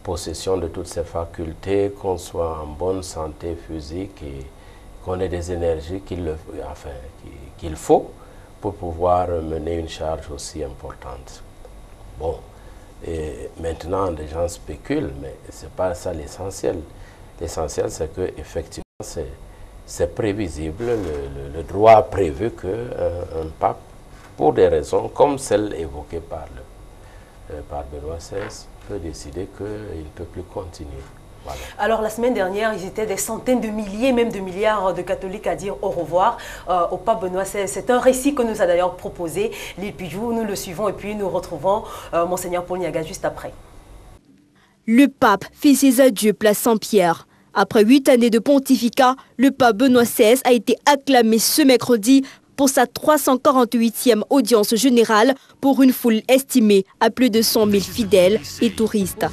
possession de toutes ses facultés, qu'on soit en bonne santé physique et qu'on ait des énergies qu'il faut pour pouvoir mener une charge aussi importante. Bon, et maintenant, les gens spéculent, mais ce n'est pas ça l'essentiel. L'essentiel, c'est qu'effectivement, c'est prévisible, le droit a prévu qu'un pape, pour des raisons comme celles évoquées par Benoît XVI, peut décider qu'il ne peut plus continuer. Voilà. Alors la semaine dernière, ils étaient des centaines de milliers, même de milliards de catholiques à dire au revoir au pape Benoît XVI. C'est un récit que nous a d'ailleurs proposé Lille Pijou. Nous le suivons et puis nous retrouvons Monseigneur Paul Niaga juste après. Le pape fait ses adieux place Saint-Pierre. Après 8 années de pontificat, le pape Benoît XVI a été acclamé ce mercredi pour sa 348e audience générale pour une foule estimée à plus de 100 000 fidèles et touristes.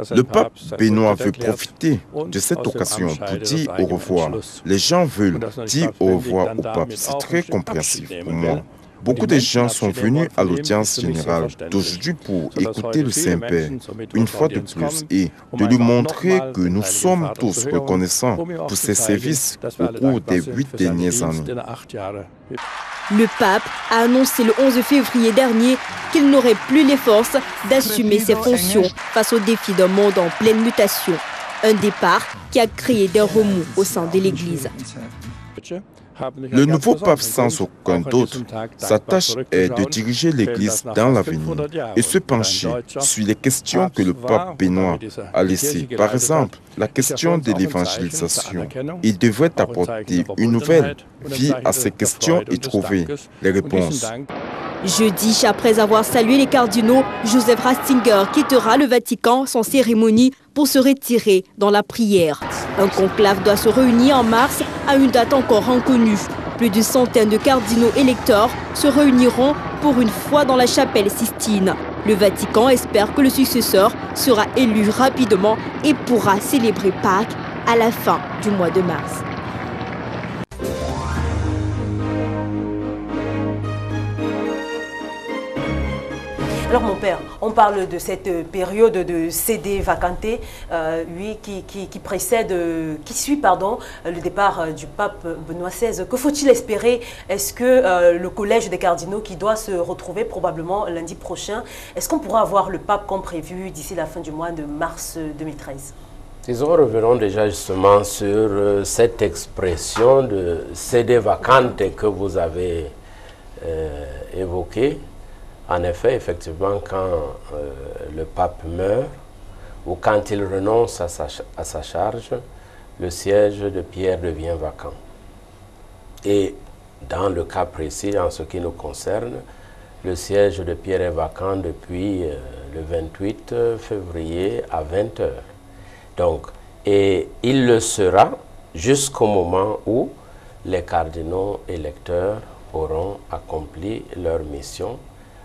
Le pape Benoît veut profiter de cette occasion pour dire au revoir. Les gens veulent dire au revoir au pape. C'est très compréhensif pour moi. Beaucoup de gens sont venus à l'audience générale d'aujourd'hui pour écouter le Saint-Père une fois de plus et de lui montrer que nous sommes tous reconnaissants pour ses services au cours des 8 dernières années. Le pape a annoncé le 11 février dernier qu'il n'aurait plus les forces d'assumer ses fonctions face aux défis d'un monde en pleine mutation. Un départ qui a créé des remous au sein de l'Église. Le nouveau pape, sans aucun doute, sa tâche est de diriger l'Église dans l'avenir et se pencher sur les questions que le pape Benoît a laissées. Par exemple, la question de l'évangélisation. Il devrait apporter une nouvelle vie à ces questions et trouver les réponses. Jeudi, après avoir salué les cardinaux, Joseph Ratzinger quittera le Vatican sans cérémonie pour se retirer dans la prière. Un conclave doit se réunir en mars à une date encore inconnue. Plus d'une centaine de cardinaux électeurs se réuniront pour une fois dans la chapelle Sistine. Le Vatican espère que le successeur sera élu rapidement et pourra célébrer Pâques à la fin du mois de mars. Alors mon père, on parle de cette période de CD vacanté, oui, qui précède, qui suit le départ du pape Benoît XVI. Que faut-il espérer? Est-ce que le collège des cardinaux qui doit se retrouver probablement lundi prochain, est-ce qu'on pourra avoir le pape comme prévu d'ici la fin du mois de mars 2013? Disons, revenons déjà justement sur cette expression de CD vacante que vous avez évoquée. En effet, effectivement, quand le pape meurt ou quand il renonce à sa charge, le siège de Pierre devient vacant. Et dans le cas précis, en ce qui nous concerne, le siège de Pierre est vacant depuis le 28 février à 20 h. Donc, et il le sera jusqu'au moment où les cardinaux électeurs auront accompli leur mission,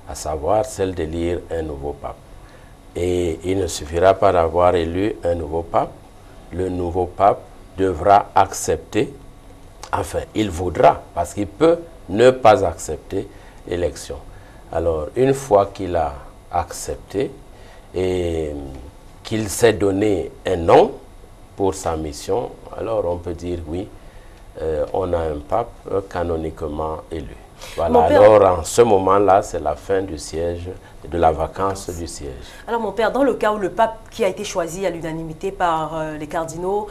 à savoir celle d'élire un nouveau pape. Et il ne suffira pas d'avoir élu un nouveau pape. Le nouveau pape devra accepter, enfin, il voudra, parce qu'il peut ne pas accepter l'élection. Alors, une fois qu'il a accepté et qu'il s'est donné un nom pour sa mission, alors on peut dire oui, on a un pape canoniquement élu. Voilà, alors en ce moment-là, c'est la fin du siège, de la vacance du siège. Alors mon père, dans le cas où le pape qui a été choisi à l'unanimité par les cardinaux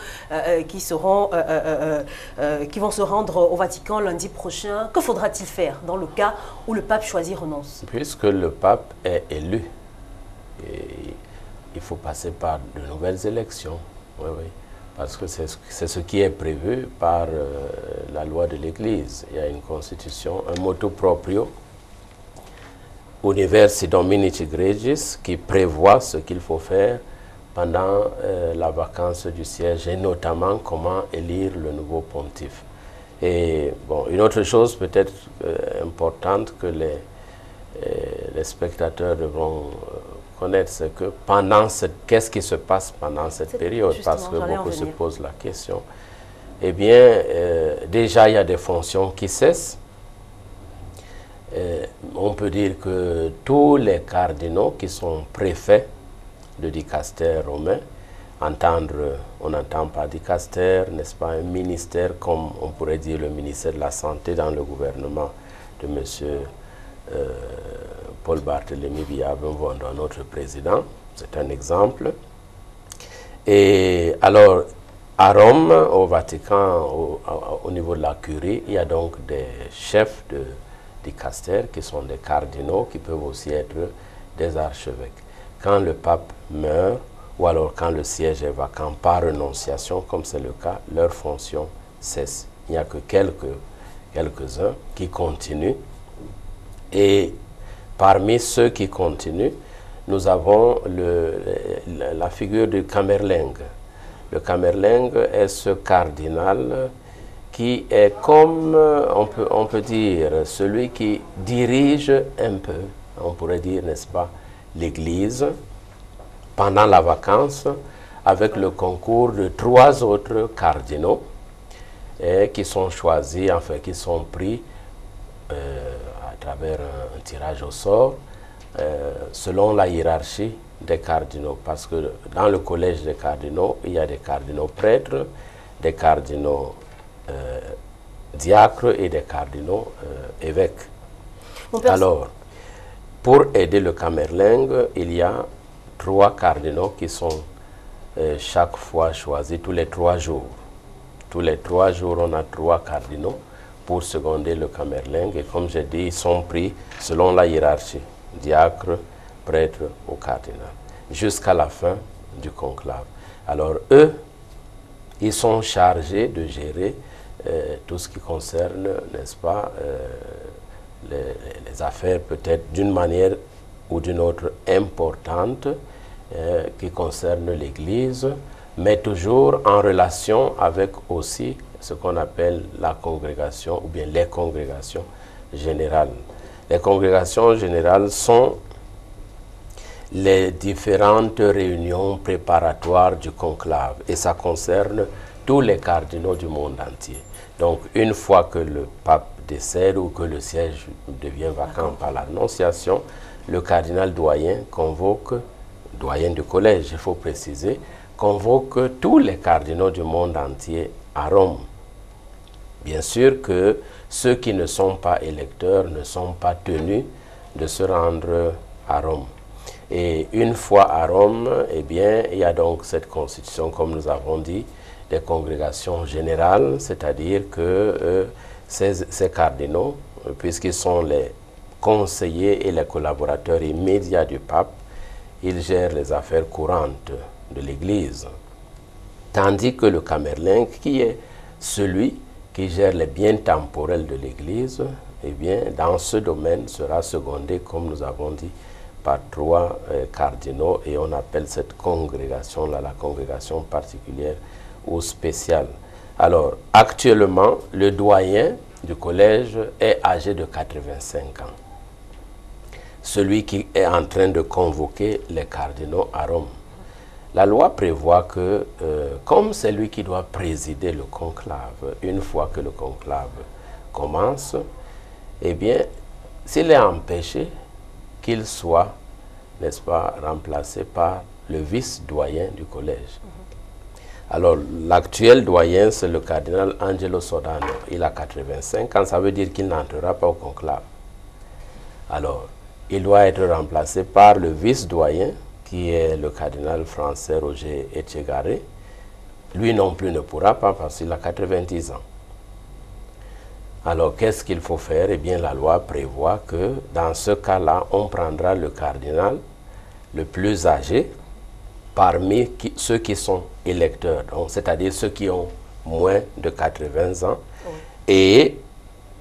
qui vont se rendre au Vatican lundi prochain, que faudra-t-il faire dans le cas où le pape choisi renonce? Puisque le pape est élu, et il faut passer par de nouvelles élections. Oui, oui. Parce que c'est ce qui est prévu par la loi de l'Église. Il y a une constitution, un motu proprio, Universi Dominici Gregis, qui prévoit ce qu'il faut faire pendant la vacance du siège et notamment comment élire le nouveau pontife. Et bon, une autre chose peut-être importante que les spectateurs devront connaître, c'est que pendant qu'est-ce qui se passe pendant cette période, parce que beaucoup se posent la question. Eh bien, déjà, il y a des fonctions qui cessent. On peut dire que tous les cardinaux qui sont préfets de dicaster romain, on n'entend pas dicaster, n'est-ce pas, un ministère comme on pourrait dire le ministère de la Santé dans le gouvernement de M. Paul Barthélemy Biya-Bemvondo, notre président, c'est un exemple. Et alors, à Rome, au Vatican, au niveau de la curie, il y a donc des chefs de dicaster qui sont des cardinaux, qui peuvent aussi être des archevêques. Quand le pape meurt, ou alors quand le siège est vacant par renonciation, comme c'est le cas, leur fonction cesse. Il n'y a que quelques-uns qui continuent. Et parmi ceux qui continuent, nous avons la figure du Camerlingue. Le Camerlingue est ce cardinal qui est comme, on peut dire, celui qui dirige un peu, on pourrait dire, n'est-ce pas, l'Église pendant la vacance, avec le concours de 3 autres cardinaux qui sont choisis, enfin qui sont pris à travers un tirage au sort, selon la hiérarchie des cardinaux. Parce que dans le collège des cardinaux, il y a des cardinaux prêtres, des cardinaux diacres et des cardinaux évêques. Alors, pour aider le Camerlingue, il y a 3 cardinaux qui sont chaque fois choisis tous les 3 jours. Tous les 3 jours, on a 3 cardinaux pour seconder le Camerlingue. Et comme j'ai dit, ils sont pris selon la hiérarchie, diacre, prêtre ou cardinal, jusqu'à la fin du conclave. Alors eux, ils sont chargés de gérer tout ce qui concerne, n'est-ce pas, les affaires peut-être d'une manière ou d'une autre importante qui concernent l'Église, mais toujours en relation avec aussi ce qu'on appelle la congrégation ou bien les congrégations générales. Les congrégations générales sont les différentes réunions préparatoires du conclave et ça concerne tous les cardinaux du monde entier. Donc une fois que le pape décède ou que le siège devient vacant par l'annonciation, le cardinal doyen convoque, doyen du collège il faut préciser, convoque tous les cardinaux du monde entier à Rome. Bien sûr que ceux qui ne sont pas électeurs ne sont pas tenus de se rendre à Rome. Et une fois à Rome, eh bien, il y a donc cette constitution, comme nous avons dit, des congrégations générales, c'est-à-dire que ces cardinaux, puisqu'ils sont les conseillers et les collaborateurs immédiats du pape, ils gèrent les affaires courantes de l'Église. Tandis que le Camerlingue, qui est celui qui gère les biens temporels de l'Église, eh bien, dans ce domaine sera secondé, comme nous avons dit, par 3 cardinaux, et on appelle cette congrégation-là la congrégation particulière ou spéciale. Alors, actuellement, le doyen du collège est âgé de 85 ans. Celui qui est en train de convoquer les cardinaux à Rome. La loi prévoit que, comme c'est lui qui doit présider le conclave, une fois que le conclave commence, eh bien, s'il est empêché, qu'il soit, n'est-ce pas, remplacé par le vice-doyen du collège. Alors, l'actuel doyen, c'est le cardinal Angelo Sodano. Il a 85 ans, ça veut dire qu'il n'entrera pas au conclave. Alors, il doit être remplacé par le vice-doyen, qui est le cardinal français Roger Etchegaray. Lui non plus ne pourra pas parce qu'il a 90 ans. Alors, qu'est-ce qu'il faut faire? Eh bien, la loi prévoit que dans ce cas-là, on prendra le cardinal le plus âgé parmi ceux qui sont électeurs, c'est-à-dire ceux qui ont moins de 80 ans, et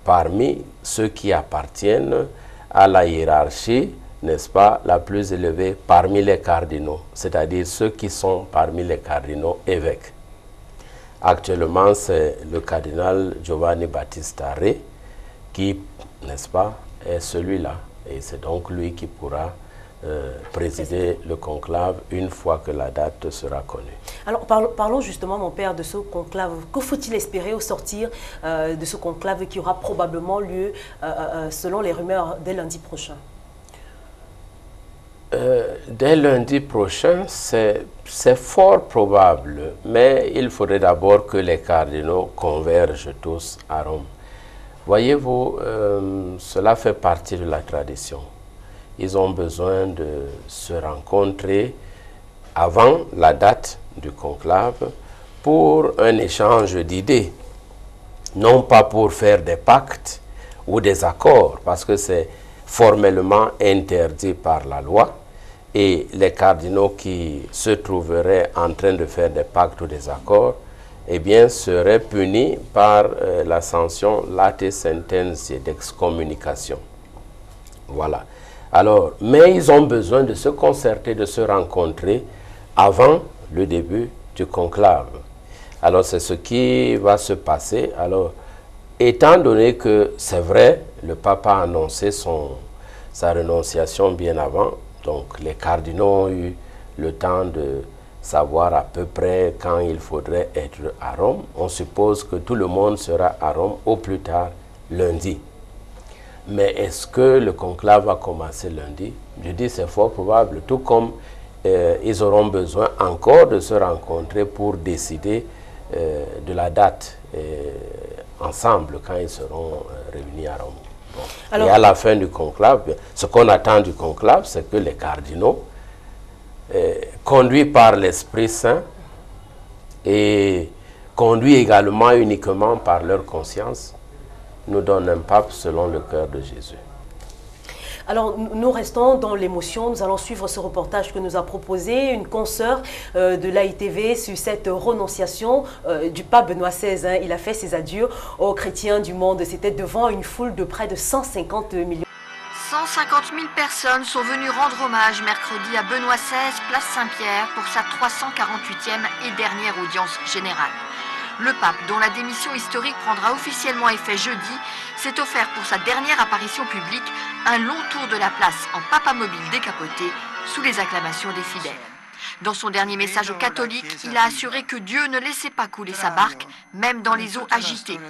parmi ceux qui appartiennent à la hiérarchie, n'est-ce pas, la plus élevée parmi les cardinaux, c'est-à-dire ceux qui sont parmi les cardinaux évêques. Actuellement, c'est le cardinal Giovanni Battista Re qui, n'est-ce pas, est celui-là. Et c'est donc lui qui pourra présider le conclave une fois que la date sera connue. Alors, parlons justement, mon père, de ce conclave. Que faut-il espérer au sortir de ce conclave qui aura probablement lieu, selon les rumeurs, dès lundi prochain? Dès lundi prochain, c'est fort probable, mais il faudrait d'abord que les cardinaux convergent tous à Rome. Voyez-vous, cela fait partie de la tradition. Ils ont besoin de se rencontrer avant la date du conclave pour un échange d'idées, non pas pour faire des pactes ou des accords, parce que c'est formellement interdit par la loi, et les cardinaux qui se trouveraient en train de faire des pactes ou des accords, eh bien, seraient punis par la sanction late sententiae d'excommunication. Voilà. Alors, mais ils ont besoin de se concerter, de se rencontrer avant le début du conclave. Alors, c'est ce qui va se passer. Alors, étant donné que c'est vrai, le pape a annoncé sa renonciation bien avant, donc les cardinaux ont eu le temps de savoir à peu près quand il faudrait être à Rome. On suppose que tout le monde sera à Rome au plus tard lundi. Mais est-ce que le conclave va commencer lundi? Je dis c'est fort probable, tout comme ils auront besoin encore de se rencontrer pour décider de la date ensemble quand ils seront réunis à Rome. Bon. Alors, et à la fin du conclave, ce qu'on attend du conclave, c'est que les cardinaux, conduits par l'Esprit Saint et conduits également uniquement par leur conscience, nous donnent un pape selon le cœur de Jésus. Alors, nous restons dans l'émotion. Nous allons suivre ce reportage que nous a proposé une consoeur de l'AITV sur cette renonciation du pape Benoît XVI. Hein. Il a fait ses adieux aux chrétiens du monde. C'était devant une foule de près de 150 millions. 150 000 personnes sont venues rendre hommage mercredi à Benoît XVI, place Saint-Pierre, pour sa 348e et dernière audience générale. Le pape, dont la démission historique prendra officiellement effet jeudi, s'est offert pour sa dernière apparition publique un long tour de la place en papamobile décapoté sous les acclamations des fidèles. Dans son dernier message aux catholiques, il a assuré que Dieu ne laissait pas couler sa barque, même dans les eaux agitées.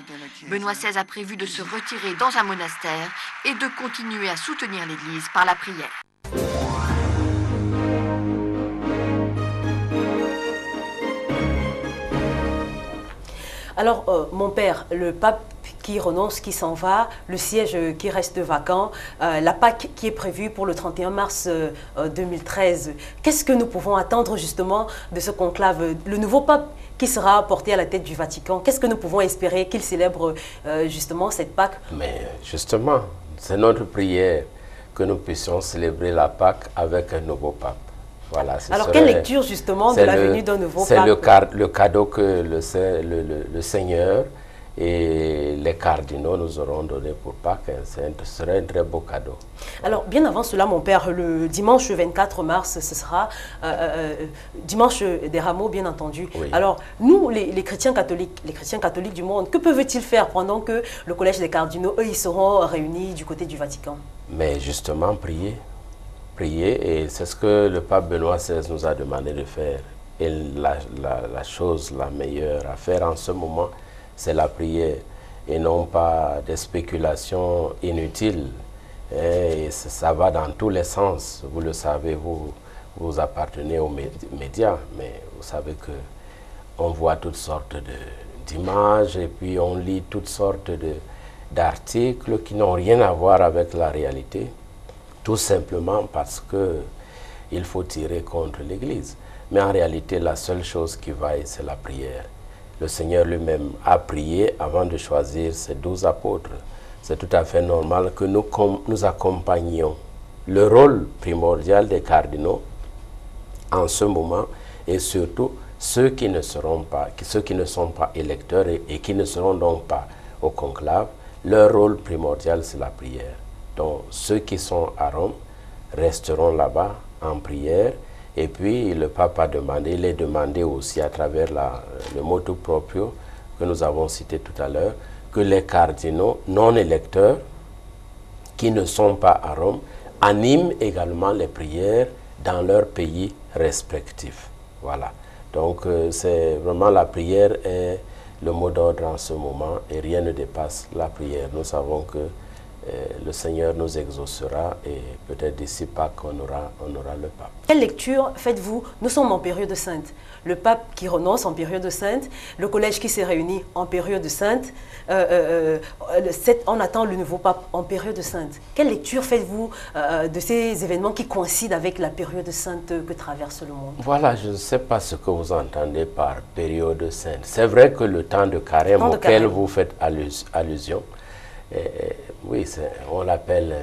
Benoît XVI a prévu de se retirer dans un monastère et de continuer à soutenir l'Église par la prière. Alors, mon père, le pape qui renonce, qui s'en va, le siège qui reste vacant, la Pâque qui est prévue pour le 31 mars 2013. Qu'est-ce que nous pouvons attendre justement de ce conclave? Le nouveau pape qui sera porté à la tête du Vatican, qu'est-ce que nous pouvons espérer qu'il célèbre justement cette Pâque? Mais justement, c'est notre prière que nous puissions célébrer la Pâque avec un nouveau pape. Voilà, alors, quelle lecture justement de la venue d'un nouveau pape? C'est le cadeau que le Seigneur et les cardinaux nous auront donné pour Pâques. Ce serait un très beau cadeau. Alors, bien avant cela, mon père, le dimanche 24 mars, ce sera dimanche des Rameaux, bien entendu. Oui. Alors, nous, les chrétiens catholiques du monde, que peuvent-ils faire pendant que le collège des cardinaux, eux, ils seront réunis du côté du Vatican? Mais justement, prier. Prier, et c'est ce que le pape Benoît XVI nous a demandé de faire. Et la chose la meilleure à faire en ce moment, c'est la prière, et non pas des spéculations inutiles. Et ça va dans tous les sens. Vous le savez, vous appartenez aux médias, mais vous savez que on voit toutes sortes d'images, et puis on lit toutes sortes d'articles qui n'ont rien à voir avec la réalité. Tout simplement parce qu'il faut tirer contre l'Église. Mais en réalité, la seule chose qui vaille, c'est la prière. Le Seigneur lui-même a prié avant de choisir ses 12 apôtres. C'est tout à fait normal que nous accompagnions le rôle primordial des cardinaux en ce moment, et surtout ceux qui ne sont pas électeurs et qui ne seront donc pas au conclave. Leur rôle primordial, c'est la prière. Donc, ceux qui sont à Rome resteront là-bas en prière. Et puis, le pape a demandé, il est demandé aussi à travers le motu proprio que nous avons cité tout à l'heure, que les cardinaux non électeurs qui ne sont pas à Rome animent également les prières dans leurs pays respectifs. Voilà. Donc, c'est vraiment la prière est le mot d'ordre en ce moment, et rien ne dépasse la prière. Nous savons que le Seigneur nous exaucera, et peut-être d'ici Pâques on aura le pape. Quelle lecture faites-vous? Nous sommes en période sainte. Le pape qui renonce en période sainte, le collège qui s'est réuni en période sainte, on attend le nouveau pape en période sainte. Quelle lecture faites-vous de ces événements qui coïncident avec la période sainte que traverse le monde? Voilà, je ne sais pas ce que vous entendez par période sainte. C'est vrai que le temps de carême auquel vous faites allusion, oui, on l'appelle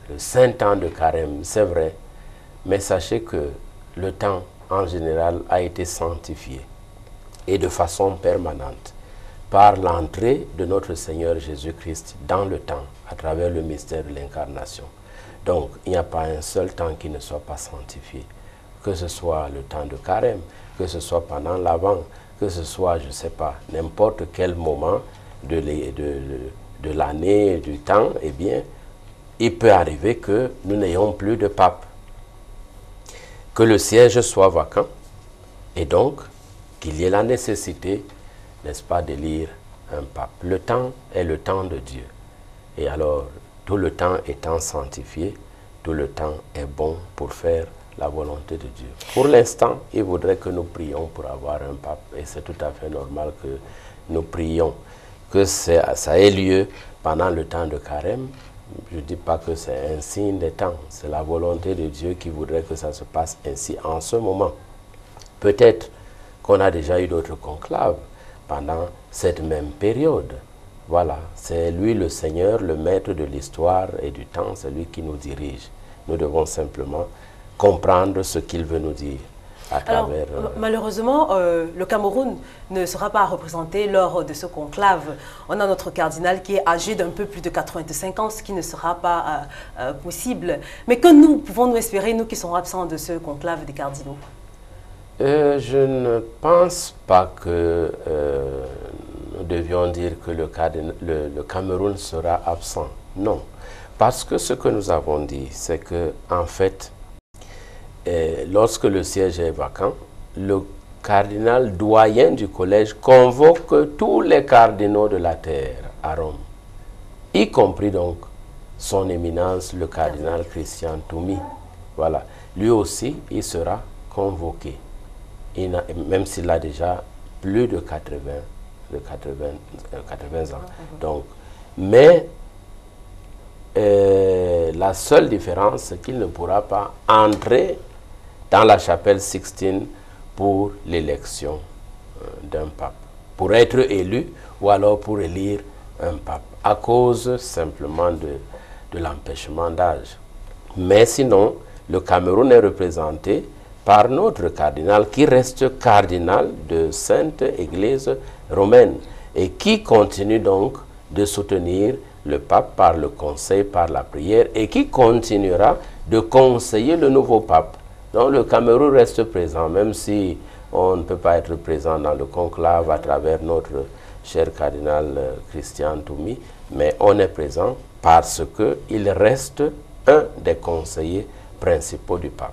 le saint temps de carême, c'est vrai. Mais sachez que le temps, en général, a été sanctifié, et de façon permanente, par l'entrée de notre Seigneur Jésus-Christ dans le temps, à travers le mystère de l'incarnation. Donc, il n'y a pas un seul temps qui ne soit pas sanctifié. Que ce soit le temps de carême, que ce soit pendant l'Avent, que ce soit, je ne sais pas, n'importe quel moment de l'année, du temps, eh bien, il peut arriver que nous n'ayons plus de pape. Que le siège soit vacant, et donc qu'il y ait la nécessité, n'est-ce pas, d'élire un pape. Le temps est le temps de Dieu. Et alors, tout le temps étant sanctifié, tout le temps est bon pour faire la volonté de Dieu. Pour l'instant, il voudrait que nous prions pour avoir un pape, et c'est tout à fait normal que nous prions. Que ça ait lieu pendant le temps de carême, je ne dis pas que c'est un signe des temps, c'est la volonté de Dieu qui voudrait que ça se passe ainsi en ce moment. Peut-être qu'on a déjà eu d'autres conclaves pendant cette même période. Voilà, c'est lui le Seigneur, le maître de l'histoire et du temps, c'est lui qui nous dirige. Nous devons simplement comprendre ce qu'il veut nous dire. Alors, malheureusement, le Cameroun ne sera pas représenté lors de ce conclave. On a notre cardinal qui est âgé d'un peu plus de 85 ans, ce qui ne sera pas possible. Mais que nous pouvons-nous espérer, nous qui sommes absents de ce conclave des cardinaux? Je ne pense pas que nous devions dire que le Cameroun sera absent. Non, parce que ce que nous avons dit, c'est que en fait, lorsque le siège est vacant, le cardinal doyen du collège convoque tous les cardinaux de la terre à Rome, y compris donc son éminence, le cardinal Christian Toumi. Voilà, lui aussi, il sera convoqué, même s'il a déjà plus de 80 ans. Donc, mais la seule différence, c'est qu'il ne pourra pas entrer dans la chapelle Sixtine pour l'élection d'un pape, pour être élu ou alors pour élire un pape, à cause simplement de l'empêchement d'âge. Mais sinon, le Cameroun est représenté par notre cardinal qui reste cardinal de Sainte Église romaine et qui continue donc de soutenir le pape par le conseil, par la prière, et qui continuera de conseiller le nouveau pape. Donc le Cameroun reste présent, même si on ne peut pas être présent dans le conclave à travers notre cher cardinal Christian Toumi, mais on est présent parce qu'il reste un des conseillers principaux du pape.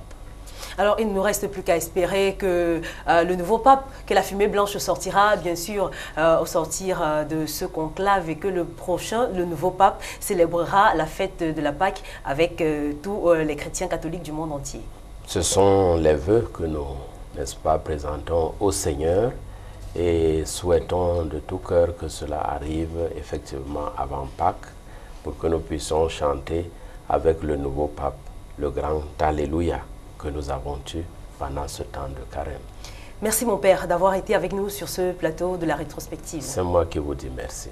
Alors, il ne nous reste plus qu'à espérer que le nouveau pape, que la fumée blanche sortira, bien sûr, au sortir de ce conclave, et que le nouveau pape, célébrera la fête de la Pâque avec tous les chrétiens catholiques du monde entier. Ce sont les vœux que nous, n'est-ce pas, présentons au Seigneur et souhaitons de tout cœur que cela arrive effectivement avant Pâques pour que nous puissions chanter avec le nouveau pape le grand Alléluia que nous avons eu pendant ce temps de carême. Merci mon père d'avoir été avec nous sur ce plateau de la rétrospective. C'est moi qui vous dis merci.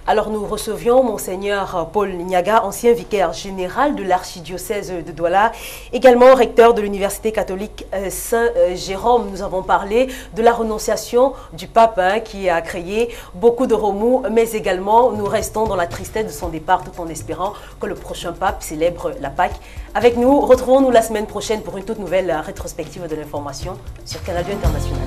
Alors nous recevions Monseigneur Paul Niaga, ancien vicaire général de l'archidiocèse de Douala, également recteur de l'université catholique Saint-Jérôme. Nous avons parlé de la renonciation du pape qui a créé beaucoup de remous, mais également nous restons dans la tristesse de son départ tout en espérant que le prochain pape célèbre la Pâque. Avec nous, retrouvons-nous la semaine prochaine pour une toute nouvelle rétrospective de l'information sur Canal 2 International.